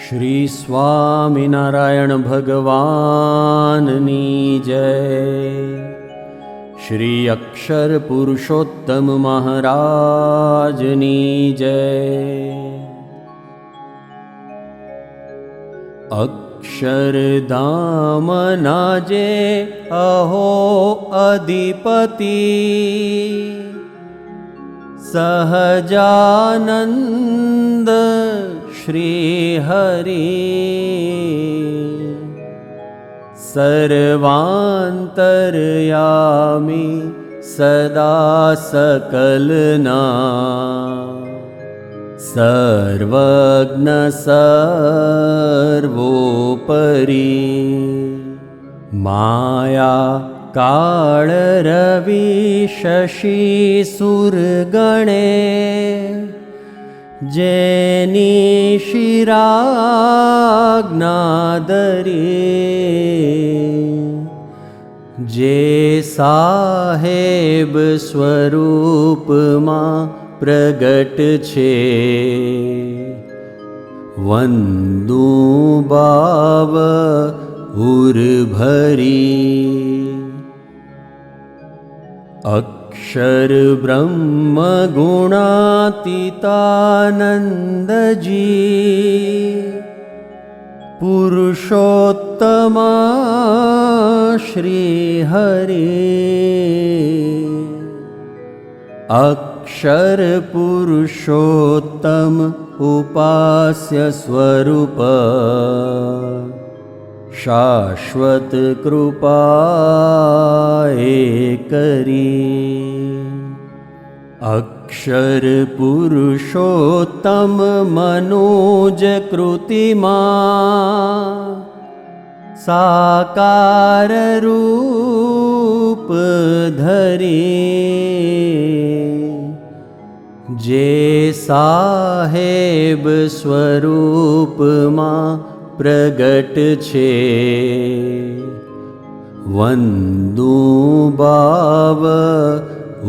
श्री स्वामिनारायण भगवाननी जय। श्री अक्षर पुरुषोत्तम महाराजनी जय। अक्षरधाम नाजे अहो अधिपति सहजानंद श्री हरि सर्वांतर्यामी सदा सकलना सर्वज्ञ सर्वोपरि माया काल रवि शशि सुरगणे जेनी शिराज्ञादरी जे साहेब स्वरूप मां प्रगट छे वंदू बाव उर्भरी अक्षर ब्रह्म गुणातीतानंद जी पुरुषोत्तमा श्री हरि अक्षर पुरुषोत्तम उपास्य स्वरूप शाश्वत कृपा करी अक्षर पुरुषोत्तम मनोज कृतिमा साकार रूप धरी जे साहेब स्वरूप मां प्रगट छे वंदू बाव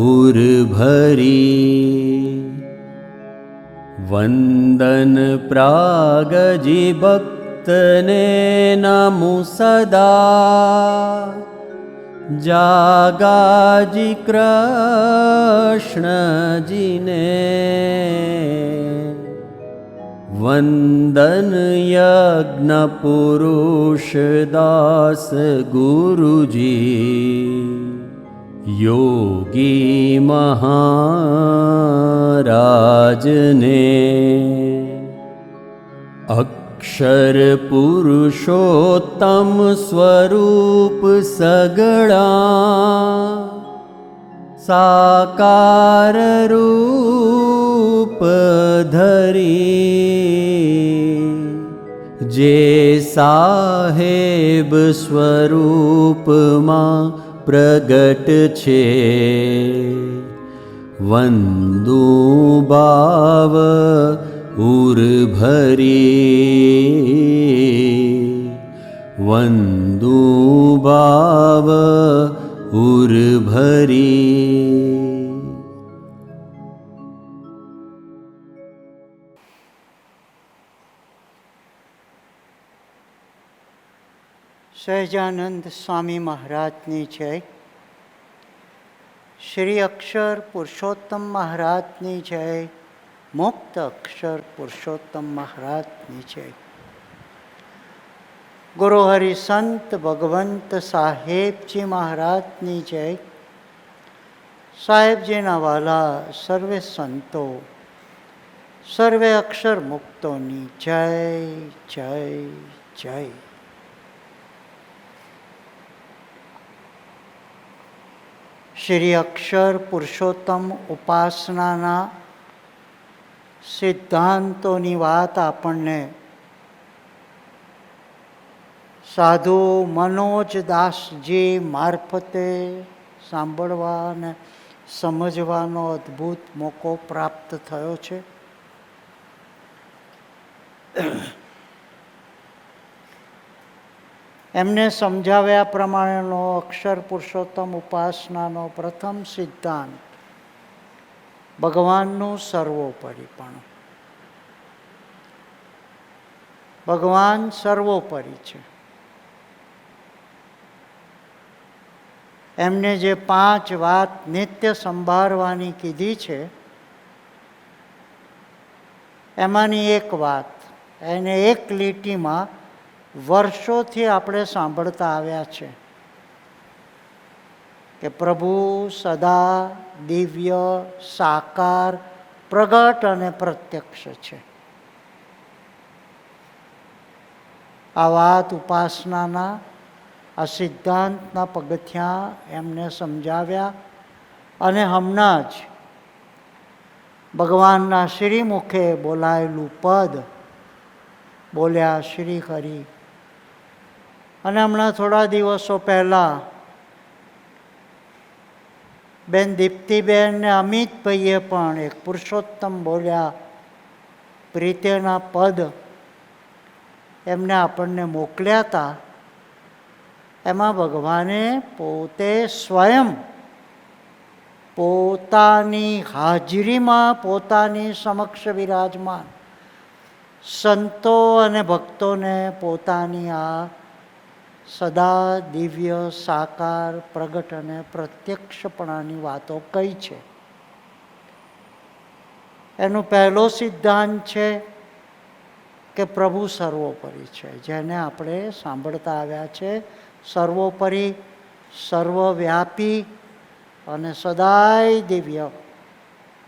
उर्भरी वंदन प्रागजी भक्तने नमु सदा जागाजी कृष्ण जी ने वंदन यज्ञ पुरुष दास गुरुजी योगी महाराज ने अक्षर पुरुषोत्तम स्वरूप सगड़ा साकार रूप धरी जे साहेब स्वरूप मां प्रगट छे वंदू बाव उर्भरी वंदू बाव उर्भरी। સહજાનંદ સ્વામી મહારાજની જય. શ્રી અક્ષર પુરુષોત્તમ મહારાજની જય. મુક્ત અક્ષર પુરુષોત્તમ મહારાજની જય. ગુરુ હરિસંત ભગવંત સાહેબજી મહારાજની જય. સાહેબજીના વાલા સર્વે સંતો સર્વે અક્ષર મુક્તોની જય જય જય. શ્રી અક્ષર પુરુષોત્તમ ઉપાસનાના સિદ્ધાંતોની વાત આપણને સાધુ મનોજદાસજી મારફતે સાંભળવા અને સમજવાનો અદ્ભુત મોકો પ્રાપ્ત થયો છે. એમને સમજાવ્યા પ્રમાણેનો અક્ષર પુરુષોત્તમ ઉપાસનાનો પ્રથમ સિદ્ધાંત ભગવાનનું સર્વોપરીપણું. ભગવાન સર્વોપરી છે. એમને જે 5 વાત નિત્ય સંભાળવાની કીધી છે, એમાંની એક વાત એને એક લીટીમાં વર્ષોથી આપણે સાંભળતા આવ્યા છે કે પ્રભુ સદા દિવ્ય, સાકાર, પ્રગટ અને પ્રત્યક્ષ છે. આ વાત ઉપાસનાના, આ સિદ્ધાંતના પગથિયાં એમને સમજાવ્યા અને હમણાં જ ભગવાનના શ્રીમુખે બોલાયેલું પદ બોલ્યા શ્રી હરિ. અને હમણાં થોડા દિવસો પહેલાં બેન દીપ્તિબેન ને અમિતભાઈએ પણ એક પુરુષોત્તમ બોલ્યા પ્રીતિના પદ એમને આપણને મોકલ્યા હતા. એમાં ભગવાને પોતે સ્વયં પોતાની હાજરીમાં પોતાની સમક્ષ વિરાજમાન સંતો અને ભક્તોને પોતાની આ સદા દિવ્ય, સાકાર, પ્રગટ અને પ્રત્યક્ષપણાની વાતો કહી છે. એનો પહેલો સિદ્ધાંત છે કે પ્રભુ સર્વોપરી છે, જેને આપણે સાંભળતા આવ્યા છે. સર્વોપરી, સર્વવ્યાપી અને સદાય દિવ્ય,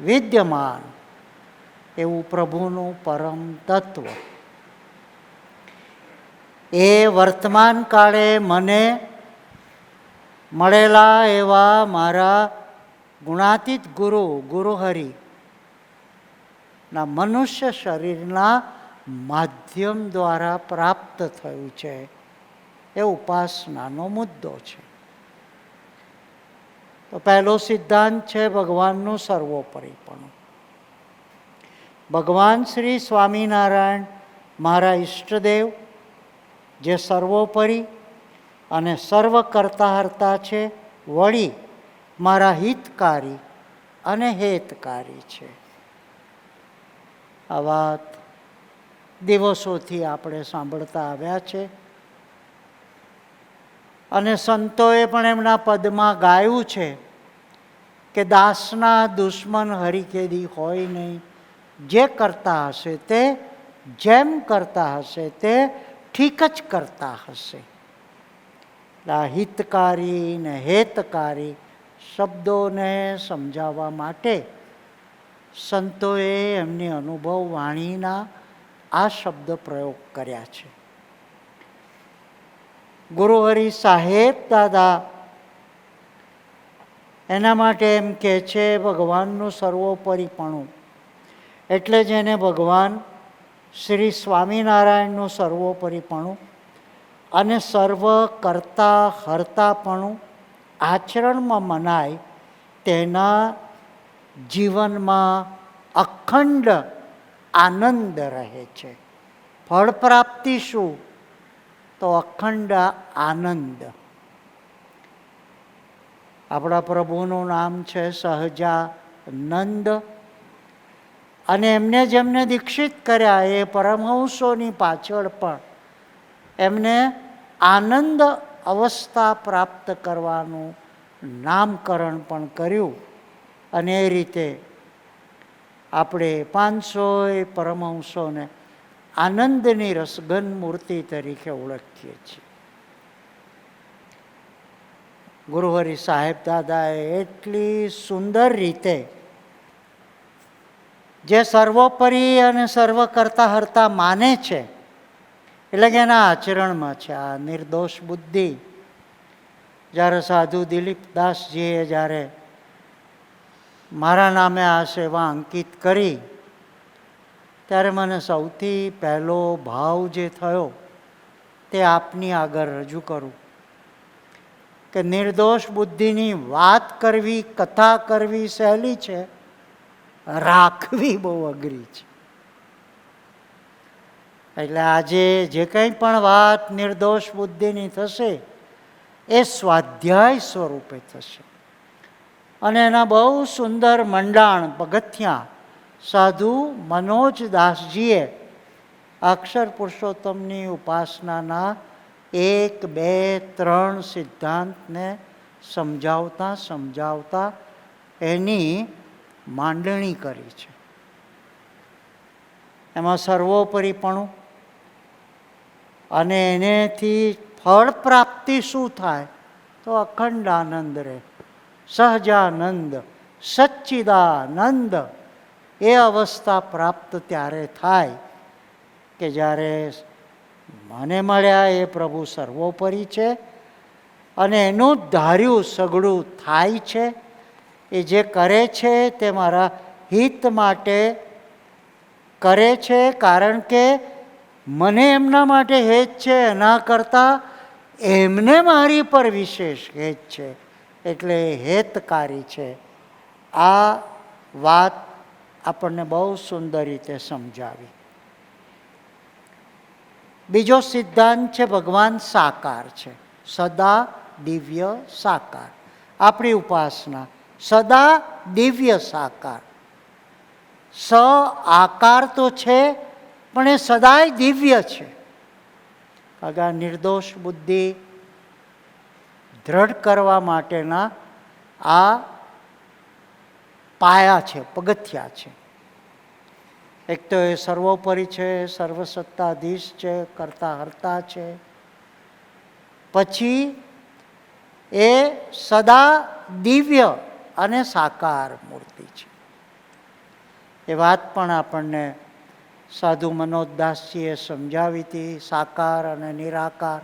વિદ્યમાન એવું પ્રભુનું પરમ તત્વ. એ વર્તમાન કાળે મને મળેલા એવા મારા ગુણાતીત ગુરુ હરિના મનુષ્ય શરીરના માધ્યમ દ્વારા પ્રાપ્ત થયું છે. એ ઉપાસનાનો મુદ્દો છે. તો પહેલો સિદ્ધાંત છે ભગવાનનું સર્વોપરીપણું. ભગવાન શ્રી સ્વામિનારાયણ મારા ઈષ્ટદેવ, જે સર્વોપરી અને સર્વ કરતા હર્તા છે, વળી મારા હિતકારી અને હેતકારી છે. આ વાત દિવસોથી આપણે સાંભળતા આવ્યા છે અને સંતોએ પણ એમના પદમાં ગાયું છે કે દાસના દુશ્મન હરિકેદી હોય નહીં. જે કરતા હશે તે, જેમ કરતા હશે તે ઠીક જ કરતા હશે. હિતકારી ને હેતકારી શબ્દોને સમજાવવા માટે સંતોએ એમની અનુભવ વાણીના આ શબ્દ પ્રયોગ કર્યા છે. ગુરુ હરિ સાહેબ દાદા એના માટે એમ કહે છે ભગવાનનું સર્વોપરીપણું એટલે જેને ભગવાન શ્રી સ્વામિનારાયણનું સર્વોપરીપણું અને સર્વ કરતા હર્તાપણું આચરણમાં મનાય તેના જીવનમાં અખંડ આનંદ રહે છે. ફળ પ્રાપ્તિ શું? તો અખંડ આનંદ. આપણા પ્રભુનું નામ છે સહજાનંદ અને એમને જેમને દીક્ષિત કર્યા એ પરમહંસોની પાછળ પણ એમને આનંદ અવસ્થા પ્રાપ્ત કરવાનું નામકરણ પણ કર્યું અને એ રીતે આપણે 500 પરમહંસોને આનંદની રસઘન મૂર્તિ તરીકે ઓળખીએ છીએ. ગુરુ હરિ સાહેબ દાદાએ એટલી સુંદર રીતે જે સર્વોપરી અને સર્વ કરતા હર્તા માને છે એટલે કે એના આચરણમાં છે આ નિર્દોષ બુદ્ધિ. જ્યારે સાધુ દિલીપદાસજીએ જ્યારે મારા નામે આ સેવા અંકિત કરી ત્યારે મને સૌથી પહેલો ભાવ જે થયો તે આપની આગળ રજૂ કરું કે નિર્દોષ બુદ્ધિની વાત કરવી, કથા કરવી સહેલી છે, રાખવી બહુ અઘરી છે. એટલે આજે જે કંઈ પણ વાત નિર્દોષ બુદ્ધિની થશે એ સ્વાધ્યાય સ્વરૂપે થશે અને એના બહુ સુંદર મંડાણ પગથિયાં સાધુ મનોજદાસજીએ અક્ષર પુરુષોત્તમની ઉપાસનાના 1, 2, 3 સિદ્ધાંતને સમજાવતા એની માંડણી કરી છે. એમાં સર્વોપરીપણું અને એનેથી ફળ પ્રાપ્તિ શું થાય? તો અખંડ આનંદ રહે, સહજાનંદ, સચ્ચિદાનંદ. એ અવસ્થા પ્રાપ્ત ત્યારે થાય કે જ્યારે મને મળ્યા એ પ્રભુ સર્વોપરી છે અને એનું ધાર્યું સઘળું થાય છે. એ જે કરે છે તે મારા હિત માટે કરે છે, કારણ કે મને એમના માટે હેત છે, એના કરતાં એમને મારી પર વિશેષ હેત છે, એટલે હેતકારી છે. આ વાત આપણને બહુ સુંદર રીતે સમજાવી. બીજો સિદ્ધાંત છે ભગવાન સાકાર છે, સદા દિવ્ય સાકાર. આપણી ઉપાસના સદા દિવ્ય સાકાર. સ આકાર તો છે પણ એ સદાય દિવ્ય છે. અગા નિર્દોષ બુદ્ધિ દ્રઢ કરવા માટેના આ પાયા છે, પગથિયા છે. એક તો એ સર્વોપરી છે, સર્વસત્તાધીશ છે, કરતા હર્તા છે. પછી એ સદા દિવ્ય અને સાકાર મૂર્તિ છે. એ વાત પણ આપણને સાધુ મનોજદાસજીએ સમજાવી હતી. સાકાર અને નિરાકાર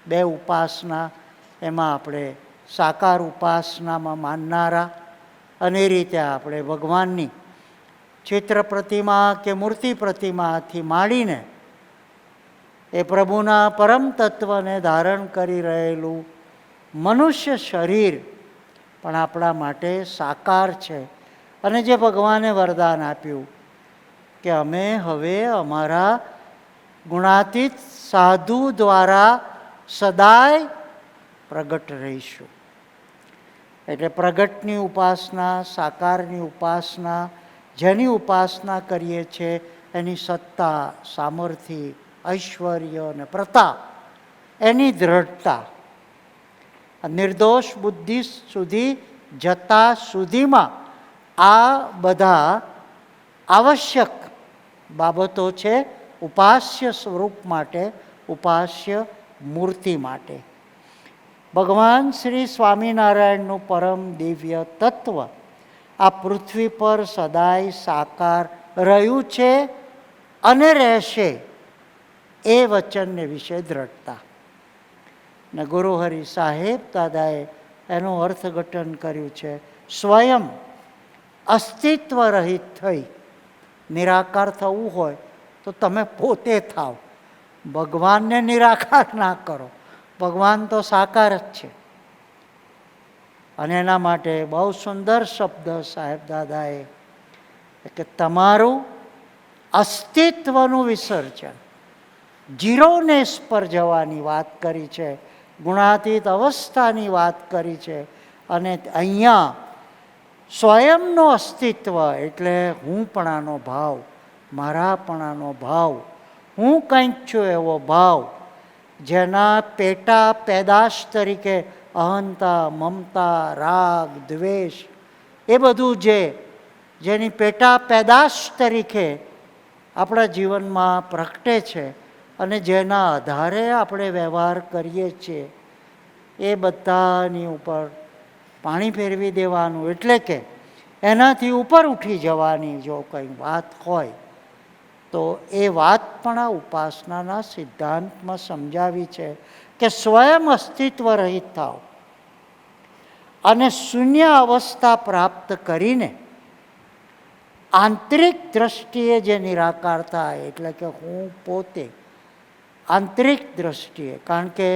બે ઉપાસના, એમાં આપણે સાકાર ઉપાસનામાં માનનારા અને એ રીતે આપણે ભગવાનની ચિત્ર પ્રતિમા કે મૂર્તિ પ્રતિમાથી માંડીને એ પ્રભુના પરમ તત્વને ધારણ કરી રહેલું મનુષ્ય શરીર પણ આપણા માટે સાકાર છે. અને જે ભગવાને વરદાન આપ્યું કે અમે હવે અમારા ગુણાતીત સાધુ દ્વારા સદાય પ્રગટ રહીશું. એટલે પ્રગટની ઉપાસના, સાકારની ઉપાસના, જેની ઉપાસના કરીએ છીએ એની સત્તા, સામર્થ્ય, ઐશ્વર્ય અને પ્રતાપ, એની દ્રઢતા, નિર્દોષ બુદ્ધિ સુધી જતા સુધીમાં આ બધા આવશ્યક બાબતો છે ઉપાસ્ય સ્વરૂપ માટે, ઉપાસ્ય મૂર્તિ માટે. ભગવાન શ્રી સ્વામિનારાયણનું પરમ દિવ્ય તત્વ આ પૃથ્વી પર સદાય સાકાર રહ્યું છે અને રહેશે, એ વચનને વિશે દ્રઢતા. ને ગુરુહરિ સાહેબ દાદાએ એનું અર્થઘટન કર્યું છે, સ્વયં અસ્તિત્વ રહિત થઈ નિરાકાર થવું હોય તો તમે પોતે થાવ. ભગવાનને નિરાકાર ના કરો, ભગવાન તો સાકાર જ છે. અને એના માટે બહુ સુંદર શબ્દ સાહેબ દાદાએ કે તમારું અસ્તિત્વનું વિસર્જન, ઝીરોનેસ પર જવાની વાત કરી છે, ગુણાતીત અવસ્થાની વાત કરી છે. અને અહીંયા સ્વયંનો અસ્તિત્વ એટલે હુંપણાનો ભાવ, મારાપણાનો ભાવ, હું કંઈક છું એવો ભાવ, જેના પેટા પેદાશ તરીકે અહંતા, મમતા, રાગ, દ્વેષ એ બધું જેની પેટા પેદાશ તરીકે આપણા જીવનમાં પ્રગટે છે અને જેના આધારે આપણે વ્યવહાર કરીએ છીએ, એ બધાની ઉપર પાણી ફેરવી દેવાનું. એટલે કે એનાથી ઉપર ઉઠી જવાની જો કંઈ વાત હોય તો એ વાત પણ આ ઉપાસનાના સિદ્ધાંતમાં સમજાવી છે કે સ્વયં અસ્તિત્વ રહિત થાવ અને શૂન્ય અવસ્થા પ્રાપ્ત કરીને આંતરિક દ્રષ્ટિએ જે નિરાકાર થાય, એટલે કે હું પોતે આંતરિક દ્રષ્ટિએ. કારણ કે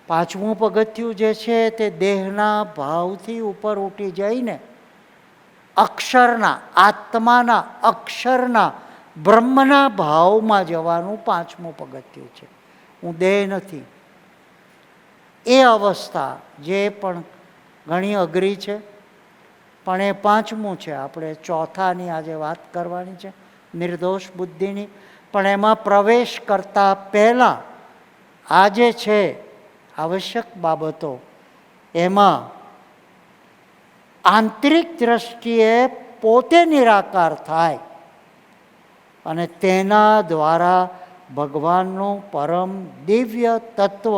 પાંચમું પગથિયું જે છે તે દેહના ભાવથી ઉપર ઉઠી જઈને અક્ષરના, આત્માના, અક્ષરના, બ્રહ્મના ભાવમાં જવાનું પાંચમું પગથિયું છે. હું દેહ નથી. એ અવસ્થા જે પણ ઘણી અઘરી છે, પણ એ પાંચમું છે. આપણે ચોથાની આજે વાત કરવાની છે. નિર્દોષ બુદ્ધિની. પણ એમાં પ્રવેશ કરતાં પહેલાં આ જે છે આવશ્યક બાબતો, એમાં આંતરિક દ્રષ્ટિએ પોતે નિરાકાર થાય અને તેના દ્વારા ભગવાનનું પરમ દિવ્ય તત્વ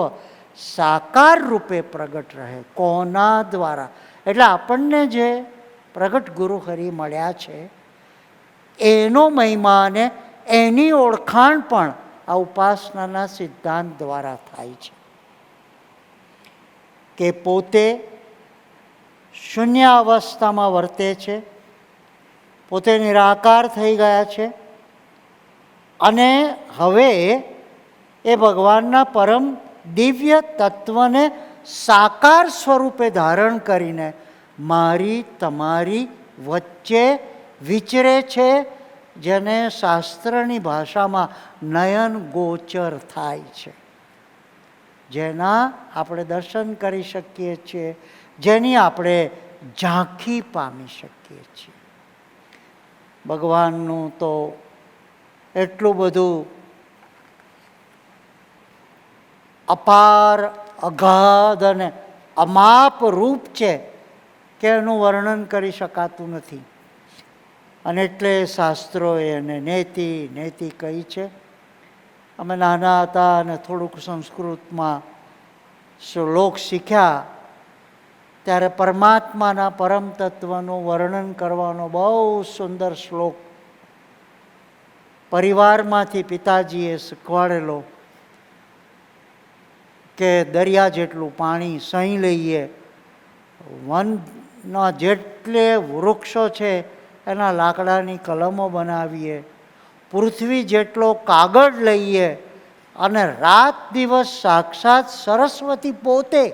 સાકાર રૂપે પ્રગટ રહે. કોના દ્વારા? એટલે આપણને જે પ્રગટ ગુરુ હરિ મળ્યા છે એનો મહિમા અને એની ઓળખાણ પણ આ ઉપાસનાના સિદ્ધાંત દ્વારા થાય છે કે પોતે શૂન્ય અવસ્થામાં વર્તે છે, પોતે નિરાકાર થઈ ગયા છે અને હવે એ ભગવાનના પરમ દિવ્ય તત્વને સાકાર સ્વરૂપે ધારણ કરીને મારી તમારી વચ્ચે વિચરે છે, જેને શાસ્ત્રની ભાષામાં નયન ગોચર થાય છે, જેના આપણે દર્શન કરી શકીએ છીએ, જેની આપણે ઝાંખી પામી શકીએ છીએ. ભગવાનનું તો એટલું બધું અપાર અગાધ અને અમાપ રૂપ છે કે એનું વર્ણન કરી શકાતું નથી. અને એટલે શાસ્ત્રોએ એને નેતિ નેતિ કહી છે. અમે નાના હતા અને થોડુંક સંસ્કૃતમાં શ્લોક શીખ્યા ત્યારે પરમાત્માના પરમ તત્વનું વર્ણન કરવાનો બહુ સુંદર શ્લોક પરિવારમાંથી પિતાજીએ શીખવાડેલો કે દરિયા જેટલું પાણી સહી લઈએ, વનના જેટલે વૃક્ષો છે એના લાકડાની કલમો બનાવીએ, પૃથ્વી જેટલો કાગળ લઈએ અને રાત દિવસ સાક્ષાત સરસ્વતી પોતે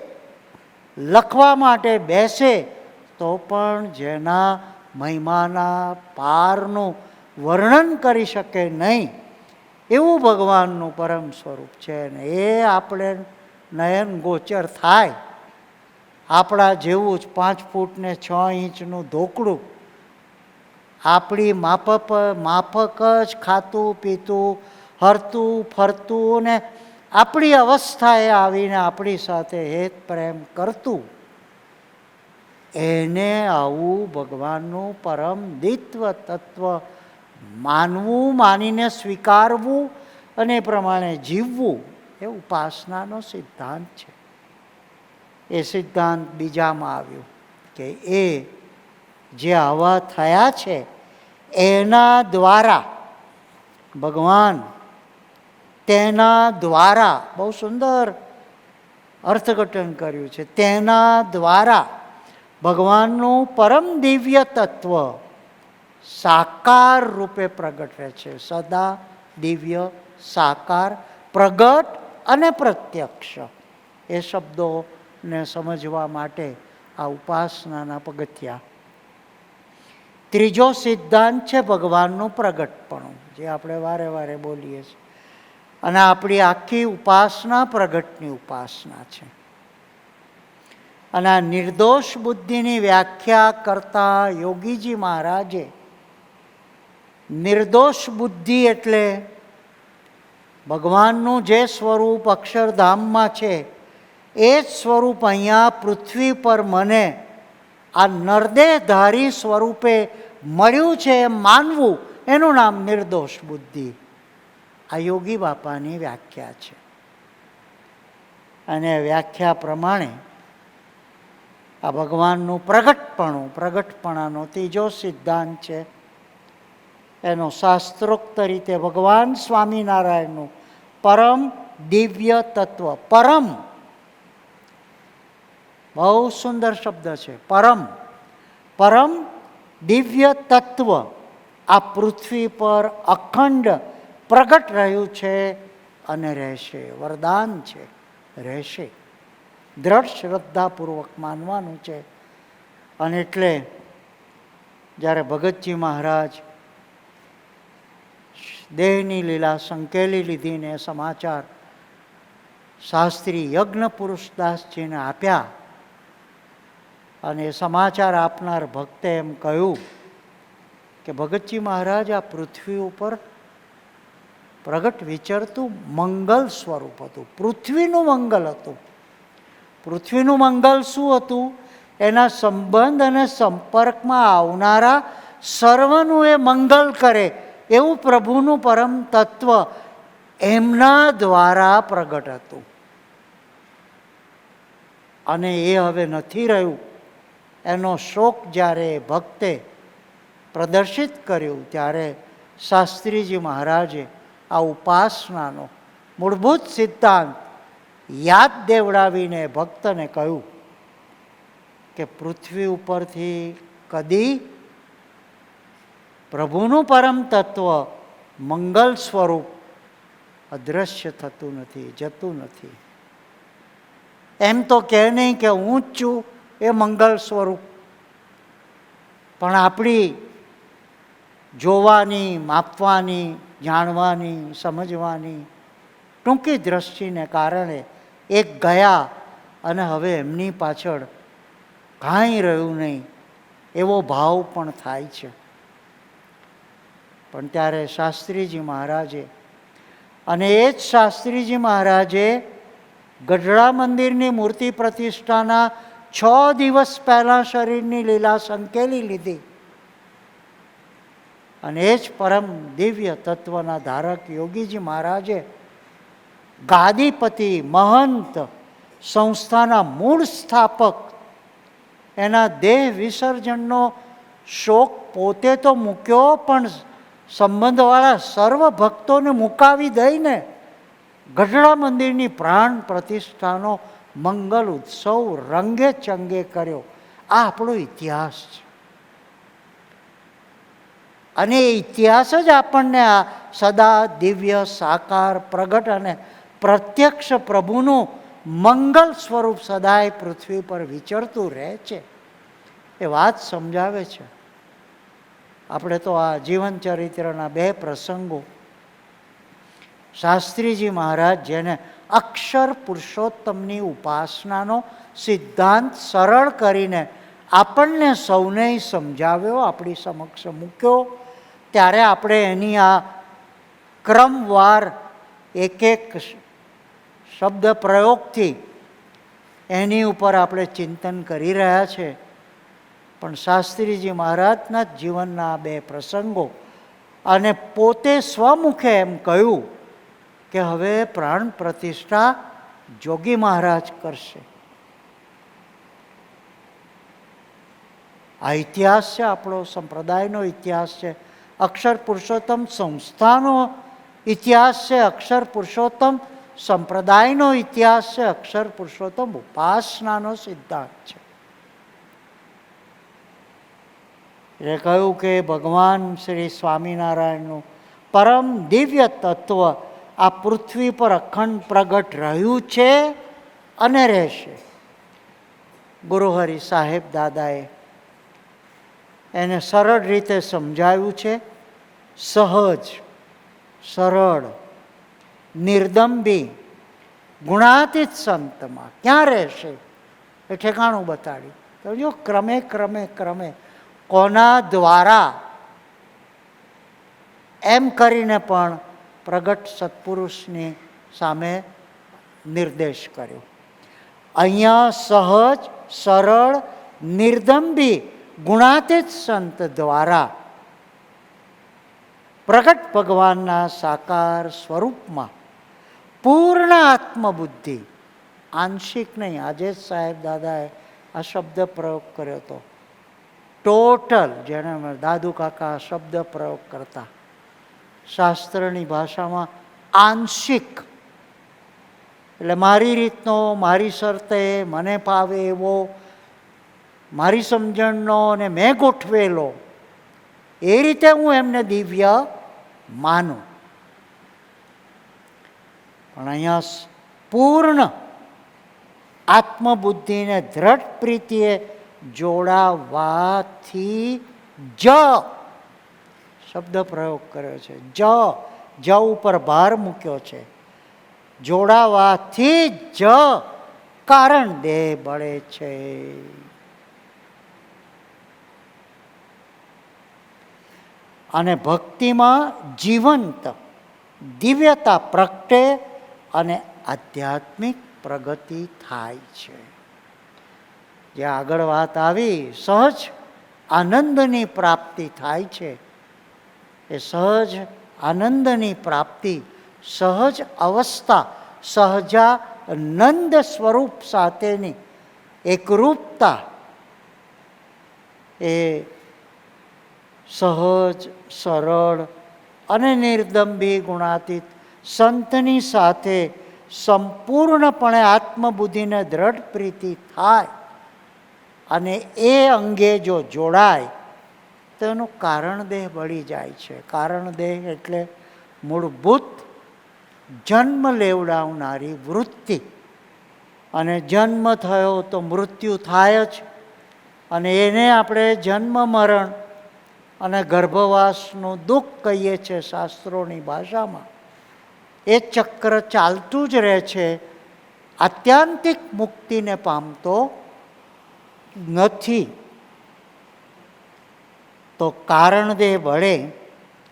લખવા માટે બેસે તો પણ જેના મહિમાના પારનું વર્ણન કરી શકે નહીં એવું ભગવાનનું પરમ સ્વરૂપ છે. ને એ આપણે નયન ગોચર થાય. આપણા જેવું જ 5 ફૂટ ને 6 ઇંચનું ધોકડું આપણી માફક જ ખાતું પીતું હરતું ફરતું ને આપણી અવસ્થાએ આવીને આપણી સાથે હેત પ્રેમ કરતું, એને આવું ભગવાનનું પરમ દિત્વ તત્વ માનવું, માનીને સ્વીકારવું અને એ પ્રમાણે જીવવું એ ઉપાસનાનો સિદ્ધાંત છે. એ સિદ્ધાંત બીજામાં આવ્યું કે એ જે આવા થયા છે એના દ્વારા ભગવાન તેના દ્વારા, બહુ સુંદર અર્થઘટન કર્યું છે, તેના દ્વારા ભગવાનનું પરમ દિવ્ય તત્વ સાકાર રૂપે પ્રગટ રહે છે. સદા દિવ્ય સાકાર, પ્રગટ અને પ્રત્યક્ષ એ શબ્દોને સમજવા માટે આ ઉપાસનાના પગથિયા. ત્રીજો સિદ્ધાંત છે ભગવાનનું પ્રગટપણું, જે આપણે વારે વારે બોલીએ છીએ. અને આપણી આખી ઉપાસના પ્રગટની ઉપાસના છે. અને આ નિર્દોષ બુદ્ધિની વ્યાખ્યા કરતા યોગીજી મહારાજે નિર્દોષ બુદ્ધિ એટલે ભગવાનનું જે સ્વરૂપ અક્ષરધામમાં છે એ જ સ્વરૂપ અહીંયા પૃથ્વી પર મને આ નરદેહધારી સ્વરૂપે મળ્યું છે એમ માનવું, એનું નામ નિર્દોષ બુદ્ધિ. આ યોગી બાપાની વ્યાખ્યા છે. અને વ્યાખ્યા પ્રમાણે આ ભગવાનનું પ્રગટપણાનો ત્રીજો સિદ્ધાંત છે. એનો શાસ્ત્રોક્ત રીતે ભગવાન સ્વામિનારાયણનું પરમ દિવ્ય તત્વ, પરમ બહુ સુંદર શબ્દ છે, પરમ દિવ્ય તત્વ આ પૃથ્વી પર અખંડ પ્રગટ રહ્યું છે અને રહેશે. વરદાન છે, રહેશે. દ્રઢ શ્રદ્ધાપૂર્વક માનવાનું છે. અને એટલે જ્યારે ભગતજી મહારાજ દેહની લીલા સંકેલી લીધીને સમાચાર શાસ્ત્રી યજ્ઞ પુરુષદાસજીને આપ્યા અને સમાચાર આપનાર ભક્તે એમ કહ્યું કે ભગતજી મહારાજ આ પૃથ્વી ઉપર પ્રગટ વિચરતું મંગલ સ્વરૂપ હતું. પૃથ્વીનું મંગલ હતું. પૃથ્વીનું મંગલ શું હતું? એના સંબંધ અને સંપર્કમાં આવનારા સર્વનું એ મંગલ કરે એવું પ્રભુનું પરમ તત્વ એમના દ્વારા પ્રગટ હતું. અને એ હવે નથી રહ્યું. એનો શોક જ્યારે ભક્તે પ્રદર્શિત કર્યું ત્યારે શાસ્ત્રીજી મહારાજે આ ઉપાસનાનો મૂળભૂત સિદ્ધાંત યાદ દેવડાવીને ભક્તને કહ્યું કે પૃથ્વી ઉપરથી કદી પ્રભુનું પરમ તત્વ મંગલ સ્વરૂપ અદૃશ્ય થતું નથી, જતું નથી. એમ તો કહે નહીં કે હું જ છું એ મંગલ સ્વરૂપ, પણ આપણી જોવાની, માપવાની, જાણવાની, સમજવાની ટૂંકી દ્રષ્ટિને કારણે એક ગયા અને હવે એમની પાછળ કાંઈ રહ્યું નહીં એવો ભાવ પણ થાય છે. પણ ત્યારે શાસ્ત્રીજી મહારાજે, અને એ જ શાસ્ત્રીજી મહારાજે ગઢડા મંદિરની મૂર્તિ પ્રતિષ્ઠાના 6 દિવસ પહેલાં શરીરની લીલા સંકેલી લીધી. અને એ જ પરમ દિવ્ય તત્વના ધારક યોગીજી મહારાજે ગાદીપતિ, મહંત, સંસ્થાના મૂળ સ્થાપક, એના દેહ વિસર્જનનો શોક પોતે તો મૂક્યો, પણ સંબંધવાળા સર્વ ભક્તોને મુકાવી દઈને ગઢડા મંદિરની પ્રાણ પ્રતિષ્ઠાનો મંગલ ઉત્સવ રંગે ચંગે કર્યો. આ આપણો ઇતિહાસ છે. અને એ ઇતિહાસ જ આપણને આ સદા દિવ્ય, સાકાર, પ્રગટ અને પ્રત્યક્ષ પ્રભુનું મંગલ સ્વરૂપ સદાય પૃથ્વી પર વિચરતું રહે છે એ વાત સમજાવે છે. આપણે તો આ જીવન ચરિત્રના 2 પ્રસંગો, શાસ્ત્રીજી મહારાજ જેને અક્ષર પુરુષોત્તમની ઉપાસનાનો સિદ્ધાંત સરળ કરીને આપણને સૌને સમજાવ્યો, આપણી સમક્ષ મૂક્યો, ત્યારે આપણે એની આ ક્રમવાર એક એક શબ્દ પ્રયોગથી એની ઉપર આપણે ચિંતન કરી રહ્યા છે. પણ શાસ્ત્રીજી મહારાજના જીવનના 2 પ્રસંગો અને પોતે સ્વમુખે એમ કહ્યું કે હવે પ્રાણ પ્રતિષ્ઠા જોગી મહારાજ કરશે. આ ઇતિહાસ છે, આપણો સંપ્રદાયનો ઇતિહાસ છે. અક્ષર પુરુષોત્તમ સંસ્થાનો ઇતિહાસ છે, અક્ષર પુરુષોત્તમ સંપ્રદાયનો ઇતિહાસ છે, અક્ષર પુરુષોત્તમ ઉપાસનાનો સિદ્ધાંત છે. એટલે કહ્યું કે ભગવાન શ્રી સ્વામિનારાયણનું પરમ દિવ્ય તત્વ આ પૃથ્વી પર અખંડ પ્રગટ રહ્યું છે અને રહેશે. ગુરુહરિ સાહેબ દાદાએ એને સરળ રીતે સમજાવ્યું છે. સહજ, સરળ, નિર્દંબી, ગુણાતીત સંતમાં ક્યાં રહેશે એ ઠેકાણું બતાડ્યું. તો જો ક્રમે ક્રમે ક્રમે કોના દ્વારા એમ કરીને પણ પ્રગટ સત્પુરુષની સામે નિર્દેશ કર્યો. અહીંયા સહજ, સરળ, નિર્દંબી, ગુણાતીત સંત દ્વારા પ્રગટ ભગવાનના સાકાર સ્વરૂપમાં પૂર્ણ આત્મબુદ્ધિ, આંશિક નહીં, આજે જ સાહેબ દાદાએ આ શબ્દ પ્રયોગ કર્યો હતો, ટોટલ, જેને દાદુ કાકા શબ્દ પ્રયોગ કરતા, શાસ્ત્રની ભાષામાં આંશિક, એટલે મારી રીતનો, મારી શરતે, મને ફાવે એવો, મારી સમજણનો અને મેં ગોઠવેલો એ રીતે હું એમને દિવ્ય માનું. પણ અહીંયા પૂર્ણ આત્મબુદ્ધિને દ્રઢ પ્રીતિએ જોડાવાથી જ શબ્દ પ્રયોગ કર્યો છે. જ ઉપર ભાર મૂક્યો છે. જોડાવાથી જ કારણ દેહ બળે છે. અને ભક્તિમાં જીવંત દિવ્યતા પ્રગટે અને આધ્યાત્મિક પ્રગતિ થાય છે. જે આગળ વાત આવી, સહજ આનંદની પ્રાપ્તિ થાય છે. એ સહજ આનંદની પ્રાપ્તિ, સહજ અવસ્થા, સહજાનંદ સ્વરૂપ સાથેની એકરૂપતા, એ સહજ, સરળ અને નિર્દંભી ગુણાતીત સંતની સાથે સંપૂર્ણપણે આત્મબુદ્ધિને દ્રઢ પ્રીતિ થાય અને એ અંગે જો જોડાય તો એનું કારણ દેહ બળી જાય છે. કારણ દેહ એટલે મૂળભૂત જન્મ લેવડાવનારી વૃત્તિ, અને જન્મ થયો તો મૃત્યુ થાય જ, અને એને આપણે જન્મ મરણ અને ગર્ભવાસનું દુઃખ કહીએ છીએ શાસ્ત્રોની ભાષામાં. એ ચક્ર ચાલતું જ રહે છે, આત્યંતિક મુક્તિને પામતો નથી. તો કારણ દેહ બળે,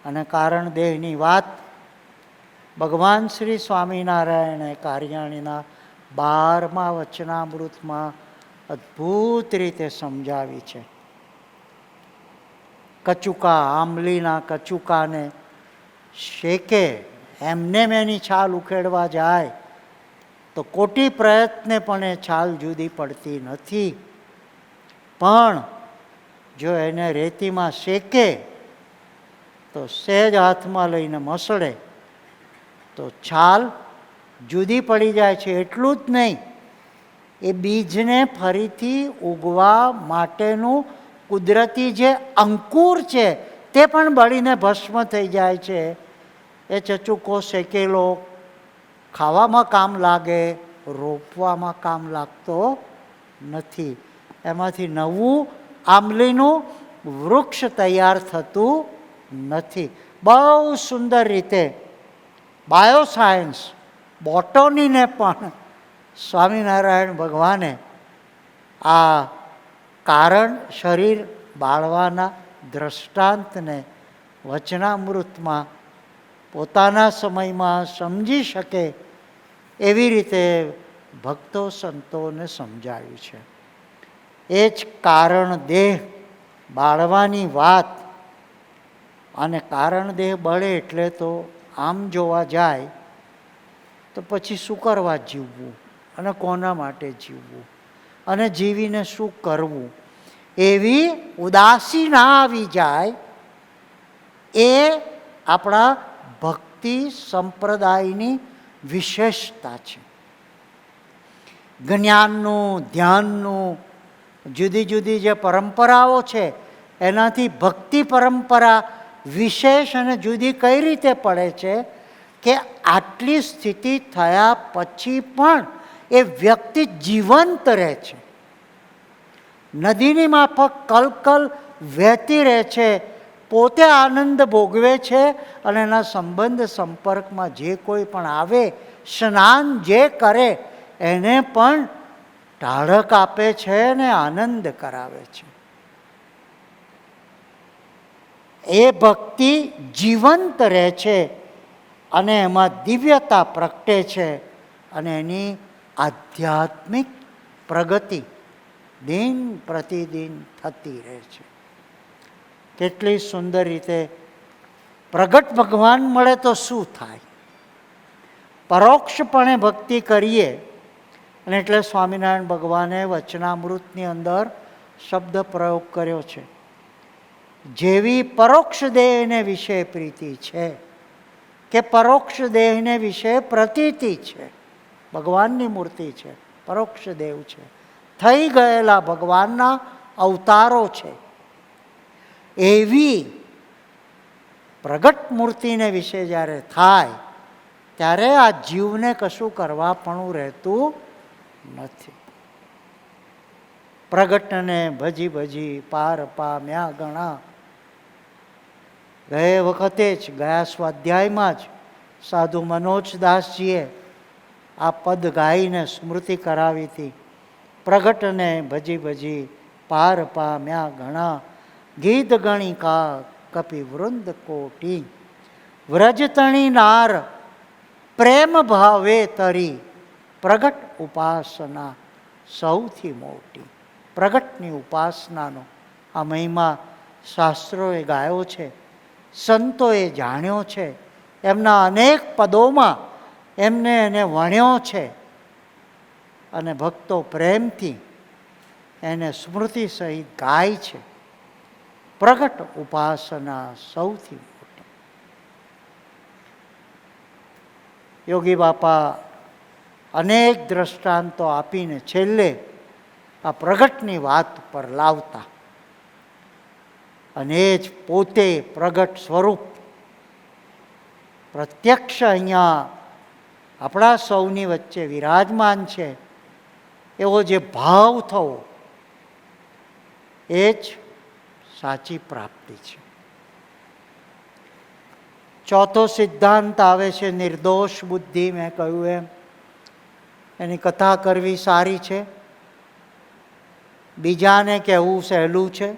અને કારણ દેહની વાત ભગવાન શ્રી સ્વામિનારાયણે કારિયાણીના 12મા વચનામૃતમાં અદ્ભુત રીતે સમજાવી છે. કચુકા, આંબલીના કચુકાને શેકે, એમને એની છાલ ઉખેડવા જાય તો કોટી પ્રયત્ને પણ એ છાલ જુદી પડતી નથી. પણ જો એને રેતીમાં શેકે તો સહેજ હાથમાં લઈને મસળે તો છાલ જુદી પડી જાય છે. એટલું જ નહીં, એ બીજને ફરીથી ઉગવા માટેનું કુદરતી જે અંકુર છે તે પણ બળીને ભસ્મ થઈ જાય છે. એ ચચુકો શેકેલો ખાવામાં કામ લાગે, રોપવામાં કામ લાગતો નથી. એમાંથી નવું આંબલીનું વૃક્ષ તૈયાર થતું નથી. બહુ સુંદર રીતે બાયોસાયન્સ, બોટનીને પણ સ્વામિનારાયણ ભગવાને આ કારણ શરીર બાળવાના દ્રષ્ટાંતને વચનામૃતમાં પોતાના સમયમાં સમજી શકે એવી રીતે ભક્તો સંતોને સમજાવ્યું છે. એ જ કારણ દેહ બાળવાની વાત. અને કારણ દેહ બળે એટલે તો આમ જોવા જાય તો પછી શું કરવા જીવવું, અને કોના માટે જીવવું, અને જીવીને શું કરવું, એવી ઉદાસી ના આવી જાય. એ આપણા ભક્તિ સંપ્રદાયની વિશેષતા છે. જ્ઞાનનું, ધ્યાનનું, જુદી જુદી જે પરંપરાઓ છે એનાથી ભક્તિ પરંપરા વિશેષ અને જુદી કઈ રીતે પડે છે કે આટલી સ્થિતિ થયા પછી પણ એ વ્યક્તિ જીવંત રહે છે. નદીની માફક કલકલ વહેતી રહે છે, પોતે આનંદ ભોગવે છે, અને એના સંબંધ સંપર્કમાં જે કોઈ પણ આવે, સ્નાન જે કરે એને પણ ટાઢક આપે છે ને આનંદ કરાવે છે. એ ભક્તિ જીવંત રહે છે અને એમાં દિવ્યતા પ્રગટે છે, અને એની આધ્યાત્મિક પ્રગતિ દિન પ્રતિદિન થતી રહે છે. કેટલી સુંદર રીતે પ્રગટ ભગવાન મળે તો શું થાય? પરોક્ષપણે ભક્તિ કરીએ, અને એટલે સ્વામિનારાયણ ભગવાને વચનામૃતની અંદર શબ્દ પ્રયોગ કર્યો છે, જેવી પરોક્ષ દેહને વિશે પ્રીતિ છે કે પરોક્ષ દેહને વિશે પ્રતીતિ છે. ભગવાનની મૂર્તિ છે, પરોક્ષ દેવ છે, થઈ ગયેલા ભગવાનના અવતારો છે. એવી પ્રગટ મૂર્તિને વિશે જ્યારે થાય ત્યારે આ જીવને કશું કરવા પણ રહેતું નથી. પ્રગટને ભજી ભજી પાર પામ્યા ગણા. ગયે વખતે જ ગયા સ્વાધ્યાયમાં જ સાધુ મનોજદાસજીએ આ પદ ગાઈને સ્મૃતિ કરાવી હતી. પ્રગટને ભજી ભજી પાર પામ્યા ઘણા, ગીત ગણિકા કપિવૃંદ કોટી. વ્રજતણી નાર પ્રેમ ભાવે તરી, પ્રગટ ઉપાસના સૌથી મોટી. પ્રગટની ઉપાસનાનો આ મહિમા શાસ્ત્રોએ ગાયો છે, સંતોએ જાણ્યો છે, એમના અનેક પદોમાં એમને એને વણ્યો છે અને ભક્તો પ્રેમથી એને સ્મૃતિ સહિત ગાય છે. પ્રગટ ઉપાસના સૌથી મોટી. યોગી બાપા અનેક દ્રષ્ટાંતો આપીને છેલ્લે આ પ્રગટની વાત પર લાવતા અને એ જ પોતે પ્રગટ સ્વરૂપ પ્રત્યક્ષ અહીંયા આપણા સૌની વચ્ચે વિરાજમાન છે. એવો જે ભાવ થવો એ જ સાચી પ્રાપ્તિ છે. ચોથો સિદ્ધાંત આવે છે નિર્દોષ બુદ્ધિ. મેં કહ્યું એમ એની કથા કરવી સારી છે, બીજાને કહેવું સહેલું છે.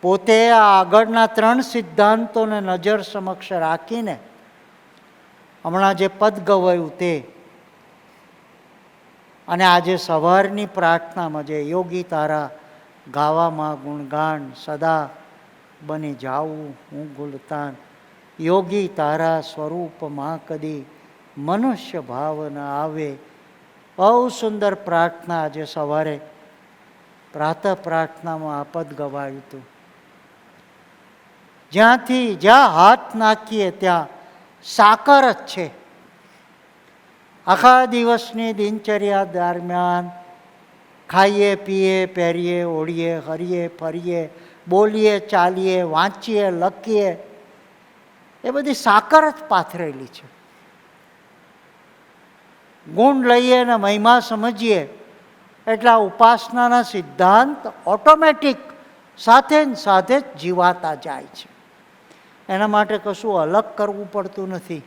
પોતે આ આગળના 3 સિદ્ધાંતોને નજર સમક્ષ રાખીને હમણાં જે પદ ગવાયું તે અને આજે સવારની પ્રાર્થનામાં જે યોગી તારા ગાવામાં ગુણગાન સદા બની જાવું હું ગુલતાન, યોગી તારા સ્વરૂપમાં કદી મનુષ્ય ભાવ ન આવે. બહુ સુંદર પ્રાર્થના આજે સવારે પ્રાતઃ પ્રાર્થનામાં આ પદ ગવાયું હતું. જ્યાં હાથ નાખીએ ત્યાં સાકર જ છે. આખા દિવસની દિનચર્યા દરમિયાન ખાઈએ પીએ પહેરીએ ઓળીએ હરીએ ફરીએ બોલીએ ચાલીએ વાંચીએ લખીએ એ બધી સાકર જ પાથરેલી છે. ગુણ લઈએ ને મહિમા સમજીએ એટલે આ ઉપાસનાના સિદ્ધાંત ઓટોમેટિક સાથે જ જીવાતા જાય છે. એના માટે કશું અલગ કરવું પડતું નથી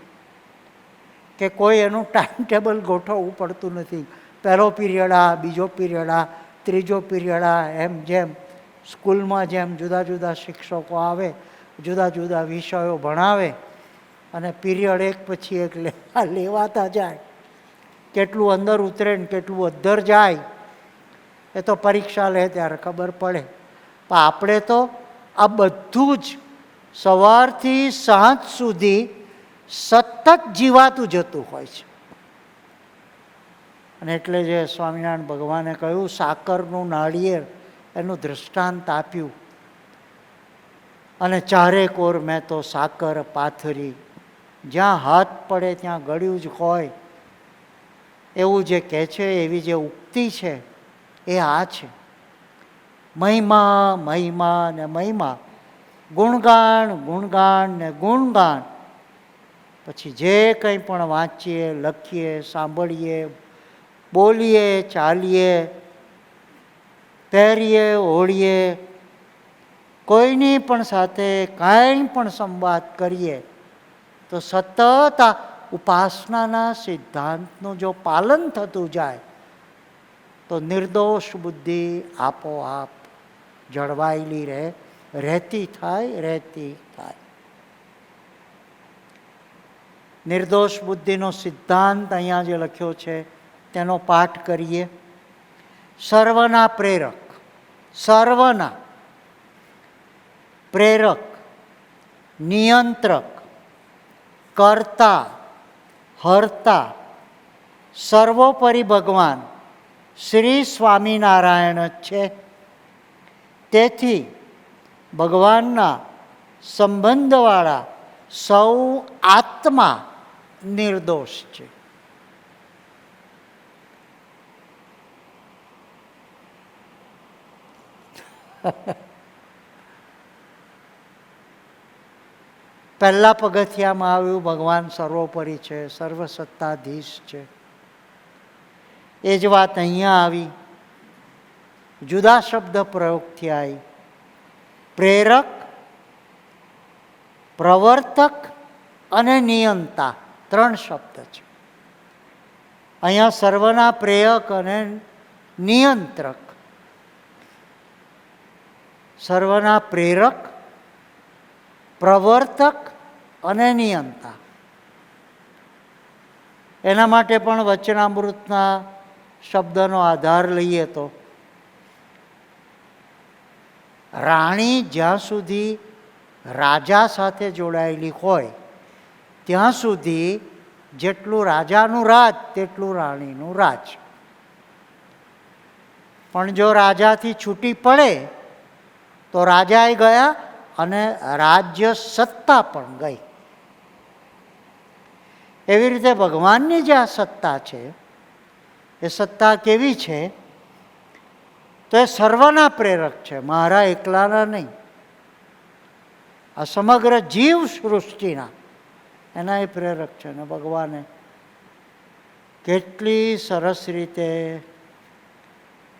કે કોઈ એનું ટાઈમ ટેબલ ગોઠવવું પડતું નથી. પહેલો પીરિયડ આ, બીજો પીરિયડ આ, ત્રીજો પીરિયડ આ, એમ જેમ સ્કૂલમાં જેમ જુદા જુદા શિક્ષકો આવે, જુદા જુદા વિષયો ભણાવે અને પીરિયડ એક પછી એક લેવાતા જાય. કેટલું અંદર ઉતરે ને કેટલું અદ્ધર જાય એ તો પરીક્ષા લે ત્યારે ખબર પડે. પણ આપણે તો આ બધું જ સવારથી સાંજ સુધી સતત જીવાતું જતું હોય છે. અને એટલે જે સ્વામિનારાયણ ભગવાને કહ્યું સાકરનું નાળિયેર એનું દૃષ્ટાંત આપ્યું અને ચારેક ઓર મેં તો સાકર પાથરી, જ્યાં હાથ પડે ત્યાં ગળ્યું જ હોય એવું જે કહે છે, એવી જે ઉક્તિ છે એ આ છે. મહિમા મહિમા ને મહિમા, ગુણગાન ગુણગાન ને ગુણગાન. પછી જે કંઈ પણ વાંચીએ લખીએ સાંભળીએ બોલીએ ચાલીએ પહેરીએ ઓળીએ કોઈની પણ સાથે કાંઈ પણ સંવાદ કરીએ તો સતત આ ઉપાસનાના સિદ્ધાંતનું જો પાલન થતું જાય તો નિર્દોષ બુદ્ધિ આપોઆપ જળવાયેલી રહેતી થાય. નિર્દોષ બુદ્ધિનો સિદ્ધાંત અહીંયા જે લખ્યો છે તેનો પાઠ કરીએ. સર્વના પ્રેરક, સર્વના પ્રેરક, નિયંત્રક, કર્તા, હર્તા, સર્વોપરી ભગવાન શ્રી સ્વામિનારાયણ જ છે. તેથી ભગવાનના સંબંધવાળા સૌ આત્મા નિર્દોષ છે. પહેલા પગથિયામાં આવ્યું ભગવાન સર્વોપરી છે, સર્વસત્તાધીશ છે. એ જ વાત અહીંયા આવી, જુદા શબ્દ પ્રયોગથી આવી. પ્રેરક, પ્રવર્તક અને નિયંતા 3 શબ્દ છે. અહીંયા સર્વના પ્રેરક અને નિયંત્રક. સર્વના પ્રેરક, પ્રવર્તક અને નિયંતા. એના માટે પણ વચનામૃતના શબ્દનો આધાર લઈએ તો રાણી જ્યાં સુધી રાજા સાથે જોડાયેલી હોય ત્યાં સુધી જેટલું રાજાનું રાજ તેટલું રાણીનું રાજ. પણ જો રાજાથી છૂટી પડે તો રાજાએ ગયા અને રાજ્ય સત્તા પણ ગઈ. એવી રીતે ભગવાનની જે આ સત્તા છે એ સત્તા કેવી છે તો એ સર્વના પ્રેરક છે, મારા એકલાના નહીં. આ સમગ્ર જીવ સૃષ્ટિના એના એ પ્રેરક છે. અને ભગવાને કેટલી સરસ રીતે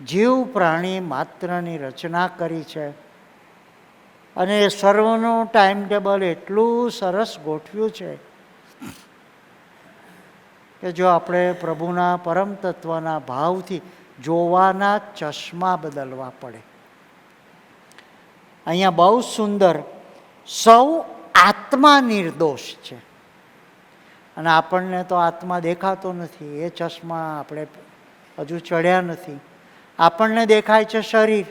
જીવ પ્રાણી માત્રની રચના કરી છે. અને એ સર્વનું ટાઈમ ટેબલ એટલું સરસ ગોઠવ્યું છે કે જો આપણે પ્રભુના પરમ તત્વના ભાવથી જોવાના ચશ્મા બદલવા પડે. અહીંયા બહુ સુંદર, સૌ આત્મા નિર્દોષ છે. અને આપણને તો આત્મા દેખાતો નથી, એ ચશ્મા આપણે હજુ ચડ્યા નથી. આપણને દેખાય છે શરીર,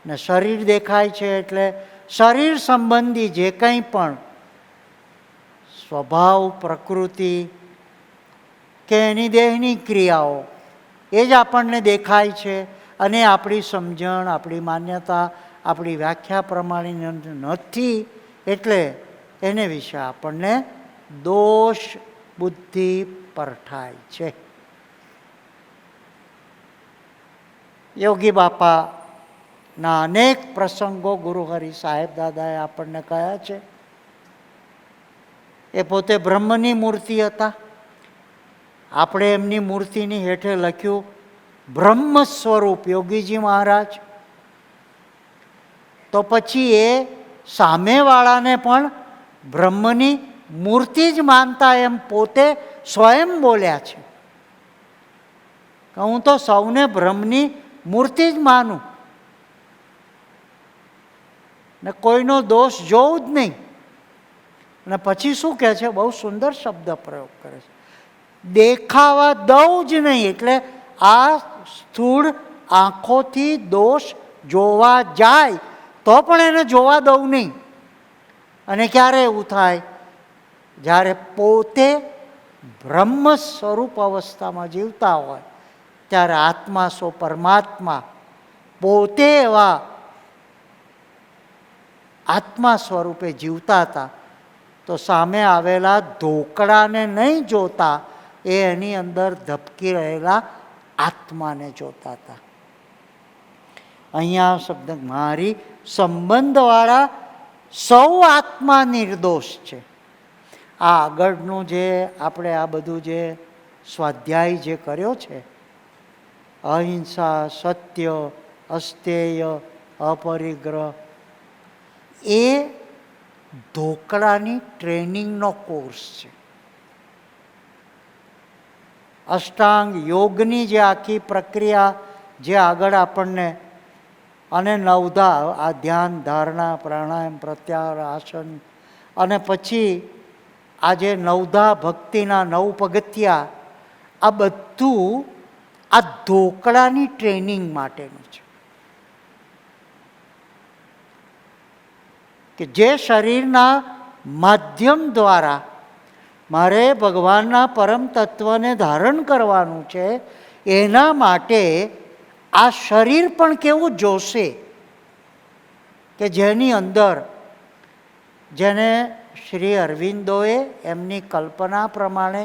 ને શરીર દેખાય છે એટલે શરીર સંબંધી જે કંઈ પણ સ્વભાવ, પ્રકૃતિ કે એની દેહની ક્રિયાઓ એ જ આપણને દેખાય છે. અને આપણી સમજણ, આપણી માન્યતા, આપણી વ્યાખ્યા પ્રમાણે નથી, એટલે એને વિશે આપણને દોષ બુદ્ધિ પરઠાય છે. યોગી બાપાના અનેક પ્રસંગો ગુરુ હરિ સાહેબ દાદાએ આપણને કહ્યા છે. એ પોતે બ્રહ્મની મૂર્તિ હતા. આપણે એમની મૂર્તિની હેઠે લખ્યું બ્રહ્મ સ્વરૂપ યોગીજી મહારાજ. તો પછી એ સામેવાળાને પણ બ્રહ્મની મૂર્તિ જ માનતા એમ પોતે સ્વયં બોલ્યા છે કે હું તો સૌને બ્રહ્મની મૂર્તિ જ માનું ને કોઈનો દોષ જોઉં જ નહીં. અને પછી શું કહે છે, બહુ સુંદર શબ્દ પ્રયોગ કરે છે, દેખાવા દઉં જ નહીં. એટલે આ સ્થૂળ આંખોથી દોષ જોવા જાય તો પણ એને જોવા દઉં નહીં. અને ક્યારે એવું થાય, જ્યારે પોતે બ્રહ્મ સ્વરૂપ અવસ્થામાં જીવતા હોય ત્યારે આત્મા સો પરમાત્મા પોતે એવા આત્મા સ્વરૂપે જીવતા હતા. તો સામે આવેલા ધોકડાને નહીં જોતા, એ એની અંદર ધબકી રહેલા આત્માને જોતા હતા. અહીંયા શબ્દ મારી સંબંધવાળા સૌ આત્મા નિર્દોષ છે. આ આગળનું જે આપણે આ બધું જે સ્વાધ્યાય જે કર્યો છે, અહિંસા, સત્ય, અસ્તેય, અપરિગ્રહ, એ ધોકડાની ટ્રેનિંગનો કોર્સ છે. અષ્ટાંગ યોગની જે આખી પ્રક્રિયા જે આગળ આપણને, અને નવધા આ ધ્યાન, ધારણા, પ્રાણાયામ, પ્રત્યાહાર, આસન, અને પછી આજે નવધા ભક્તિના 9 પગથિયા, આ બધું આ ધોકડાની ટ્રેનિંગ માટેનું છે. કે જે શરીરના માધ્યમ દ્વારા મારે ભગવાનના પરમ તત્વને ધારણ કરવાનું છે, એના માટે આ શરીર પણ કેવું જોશે કે જેની અંદર, જેને શ્રી અરવિંદોએ એમની કલ્પના પ્રમાણે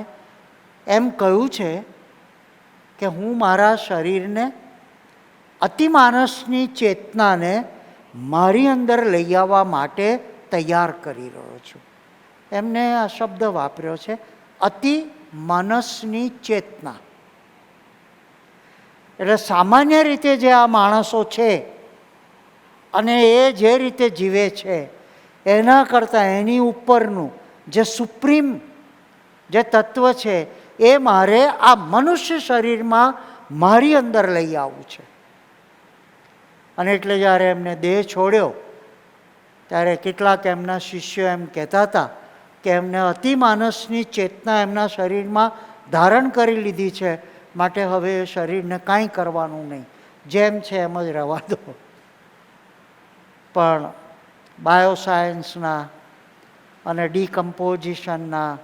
એમ કહ્યું છે કે હું મારા શરીરને, અતિમાનસની ચેતનાને મારી અંદર લઈ આવવા માટે તૈયાર કરી રહ્યો છું. એમને આ શબ્દ વાપર્યો છે, અતિ માનસની ચેતના. એટલે સામાન્ય રીતે જે આ માણસો છે અને એ જે રીતે જીવે છે એના કરતાં એની ઉપરનું જે સુપ્રીમ જે તત્વ છે એ મારે આ મનુષ્ય શરીરમાં મારી અંદર લઈ આવવું છે. અને એટલે જ્યારે એમને દેહ છોડ્યો ત્યારે કેટલાક એમના શિષ્યો એમ કહેતા હતા કે એમને અતિમાનસની ચેતના એમના શરીરમાં ધારણ કરી લીધી છે, માટે હવે એ શરીરને કાંઈ કરવાનું નહીં, જેમ છે એમ જ રહેવા દો. પણ બાયોસાયન્સના અને ડીકમ્પોઝિશનના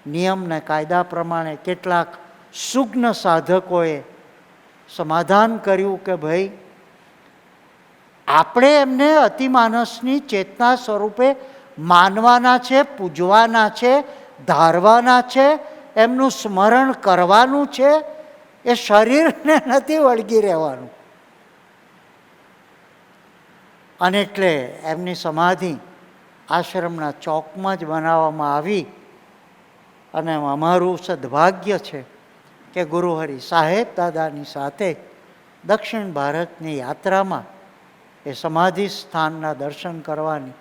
નિયમને કાયદા પ્રમાણે કેટલાક સુજ્ઞ સાધકોએ સમાધાન કર્યું કે ભાઈ આપણે એમને અતિમાનસની ચેતના સ્વરૂપે માનવાના છે, પૂજવાના છે, ધારવાના છે, એમનું સ્મરણ કરવાનું છે, એ શરીરને નથી વળગી રહેવાનું. અને એટલે એમની સમાધિ આશ્રમના ચોકમાં જ બનાવવામાં આવી. અને અમારું સદભાગ્ય છે કે ગુરુહરિ સાહેબ દાદાની સાથે દક્ષિણ ભારતની યાત્રામાં એ સમાધિ સ્થાનના દર્શન કરવાની,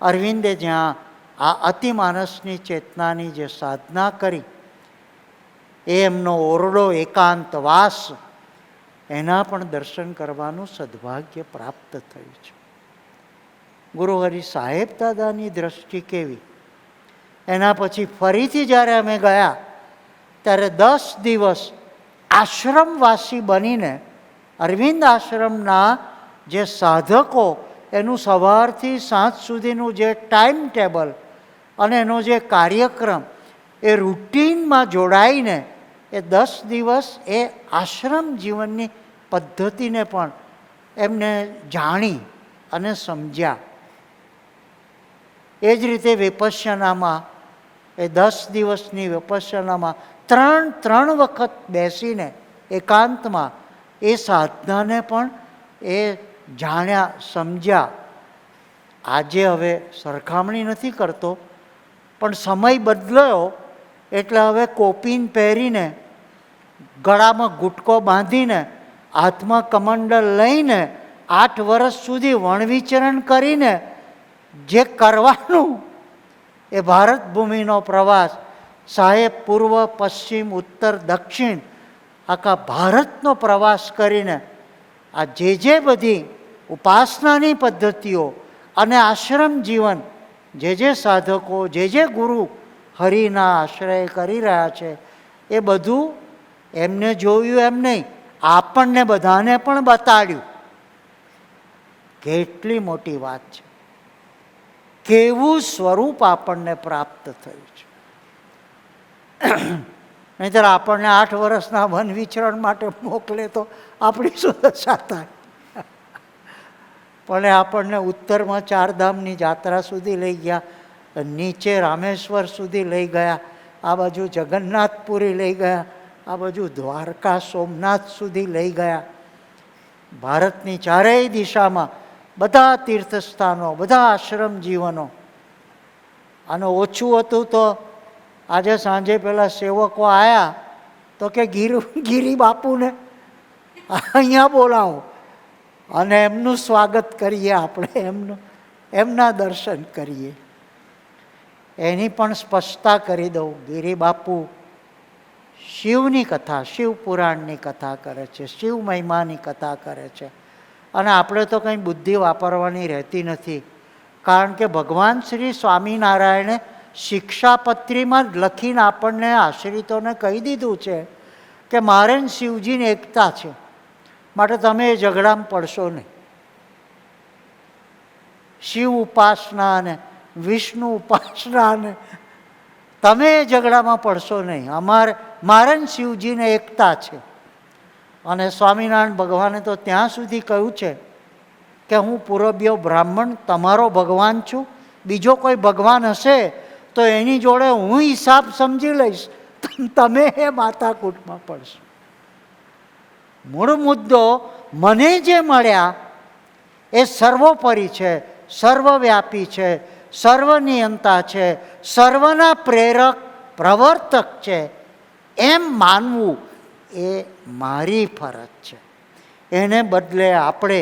અરવિંદે જ્યાં આ અતિમાનસની ચેતનાની જે સાધના કરી એ એમનો ઓરડો એકાંતવાસ, એના પણ દર્શન કરવાનું સદભાગ્ય પ્રાપ્ત થયું છે. ગુરુહરિ સાહેબ દાદાની દ્રષ્ટિ કેવી! એના પછી ફરીથી જ્યારે અમે ગયા ત્યારે 10 દિવસ આશ્રમવાસી બનીને અરવિંદ આશ્રમના જે સાધકો એનું સવારથી સાંજ સુધીનું જે ટાઈમ ટેબલ અને એનો જે કાર્યક્રમ એ રૂટીનમાં જોડાઈને એ 10 દિવસ એ આશ્રમ જીવનની પદ્ધતિને પણ એમને જાણી અને સમજ્યા. એ જ રીતે વિપશ્યનામાં એ 10 દિવસની વિપશ્યનામાં ત્રણ વખત બેસીને એકાંતમાં એ સાધનાને પણ એ જાણ્યા, સમજ્યા. આજે હવે સરખામણી નથી કરતો, પણ સમય બદલાયો એટલે હવે કોપીન પહેરીને, ગળામાં ગુટકો બાંધીને, હાથમાં કમંડલ લઈને 8 વર્ષ સુધી વણવિચરણ કરીને જે કરવાનું એ ભારત ભૂમિનો પ્રવાસ, સાહેબ પૂર્વ, પશ્ચિમ, ઉત્તર, દક્ષિણ આખા ભારતનો પ્રવાસ કરીને આ જે બધી ઉપાસનાની પદ્ધતિઓ અને આશ્રમ જીવન, જે સાધકો, જે ગુરુ હરિના આશ્રય કરી રહ્યા છે, એ બધું એમને જોયું એમ નહીં, આપણને બધાને પણ બતાડ્યું. કેટલી મોટી વાત છે! કેવું સ્વરૂપ આપણને પ્રાપ્ત થયું છે! નહીંતર આપણને 8 વર્ષના વન વિચરણ માટે મોકલે તો આપણી શું દશા થાય? પણ આપણને ઉત્તરમાં 4 ધામની યાત્રા સુધી લઈ ગયા, નીચે રામેશ્વર સુધી લઈ ગયા, આ બાજુ જગન્નાથપુરી લઈ ગયા, આ બાજુ દ્વારકા સોમનાથ સુધી લઈ ગયા. ભારતની ચારેય દિશામાં બધા તીર્થસ્થાનો, બધા આશ્રમ જીવનો. અને ઓછું હતું તો આજે સાંજે પેલા સેવકો આવ્યા તો કે ગીરી બાપુને અહીંયા બોલાવો અને એમનું સ્વાગત કરીએ, આપણે એમના દર્શન કરીએ. એની પણ સ્પષ્ટતા કરી દઉં. ગિરી બાપુ શિવની કથા, શિવ પુરાણની કથા કરે છે, શિવ મહિમાની કથા કરે છે. અને આપણે તો કંઈ બુદ્ધિ વાપરવાની રહેતી નથી, કારણ કે ભગવાન શ્રી સ્વામિનારાયણે શિક્ષાપત્રીમાં જ લખીને આપણને આશ્રિતોને કહી દીધું છે કે મારે શિવજીની એકતા છે, માટે તમે એ ઝઘડામાં પડશો નહીં. શિવ ઉપાસના અને વિષ્ણુ ઉપાસના અને તમે એ ઝઘડામાં પડશો નહીં. મારે શિવજીને એકતા છે. અને સ્વામિનારાયણ ભગવાને તો ત્યાં સુધી કહ્યું છે કે હું પૂરબીયો બ્રાહ્મણ તમારો ભગવાન છું, બીજો કોઈ ભગવાન હશે તો એની જોડે હું હિસાબ સમજી લઈશ, તમે એ માથાકૂટમાં પડશો. મૂળ મુદ્દો મને જે મળ્યા એ સર્વોપરી છે, સર્વવ્યાપી છે, સર્વનિયંતા છે, સર્વના પ્રેરક પ્રવર્તક છે, એમ માનવું એ મારી ફરજ છે. એને બદલે આપણે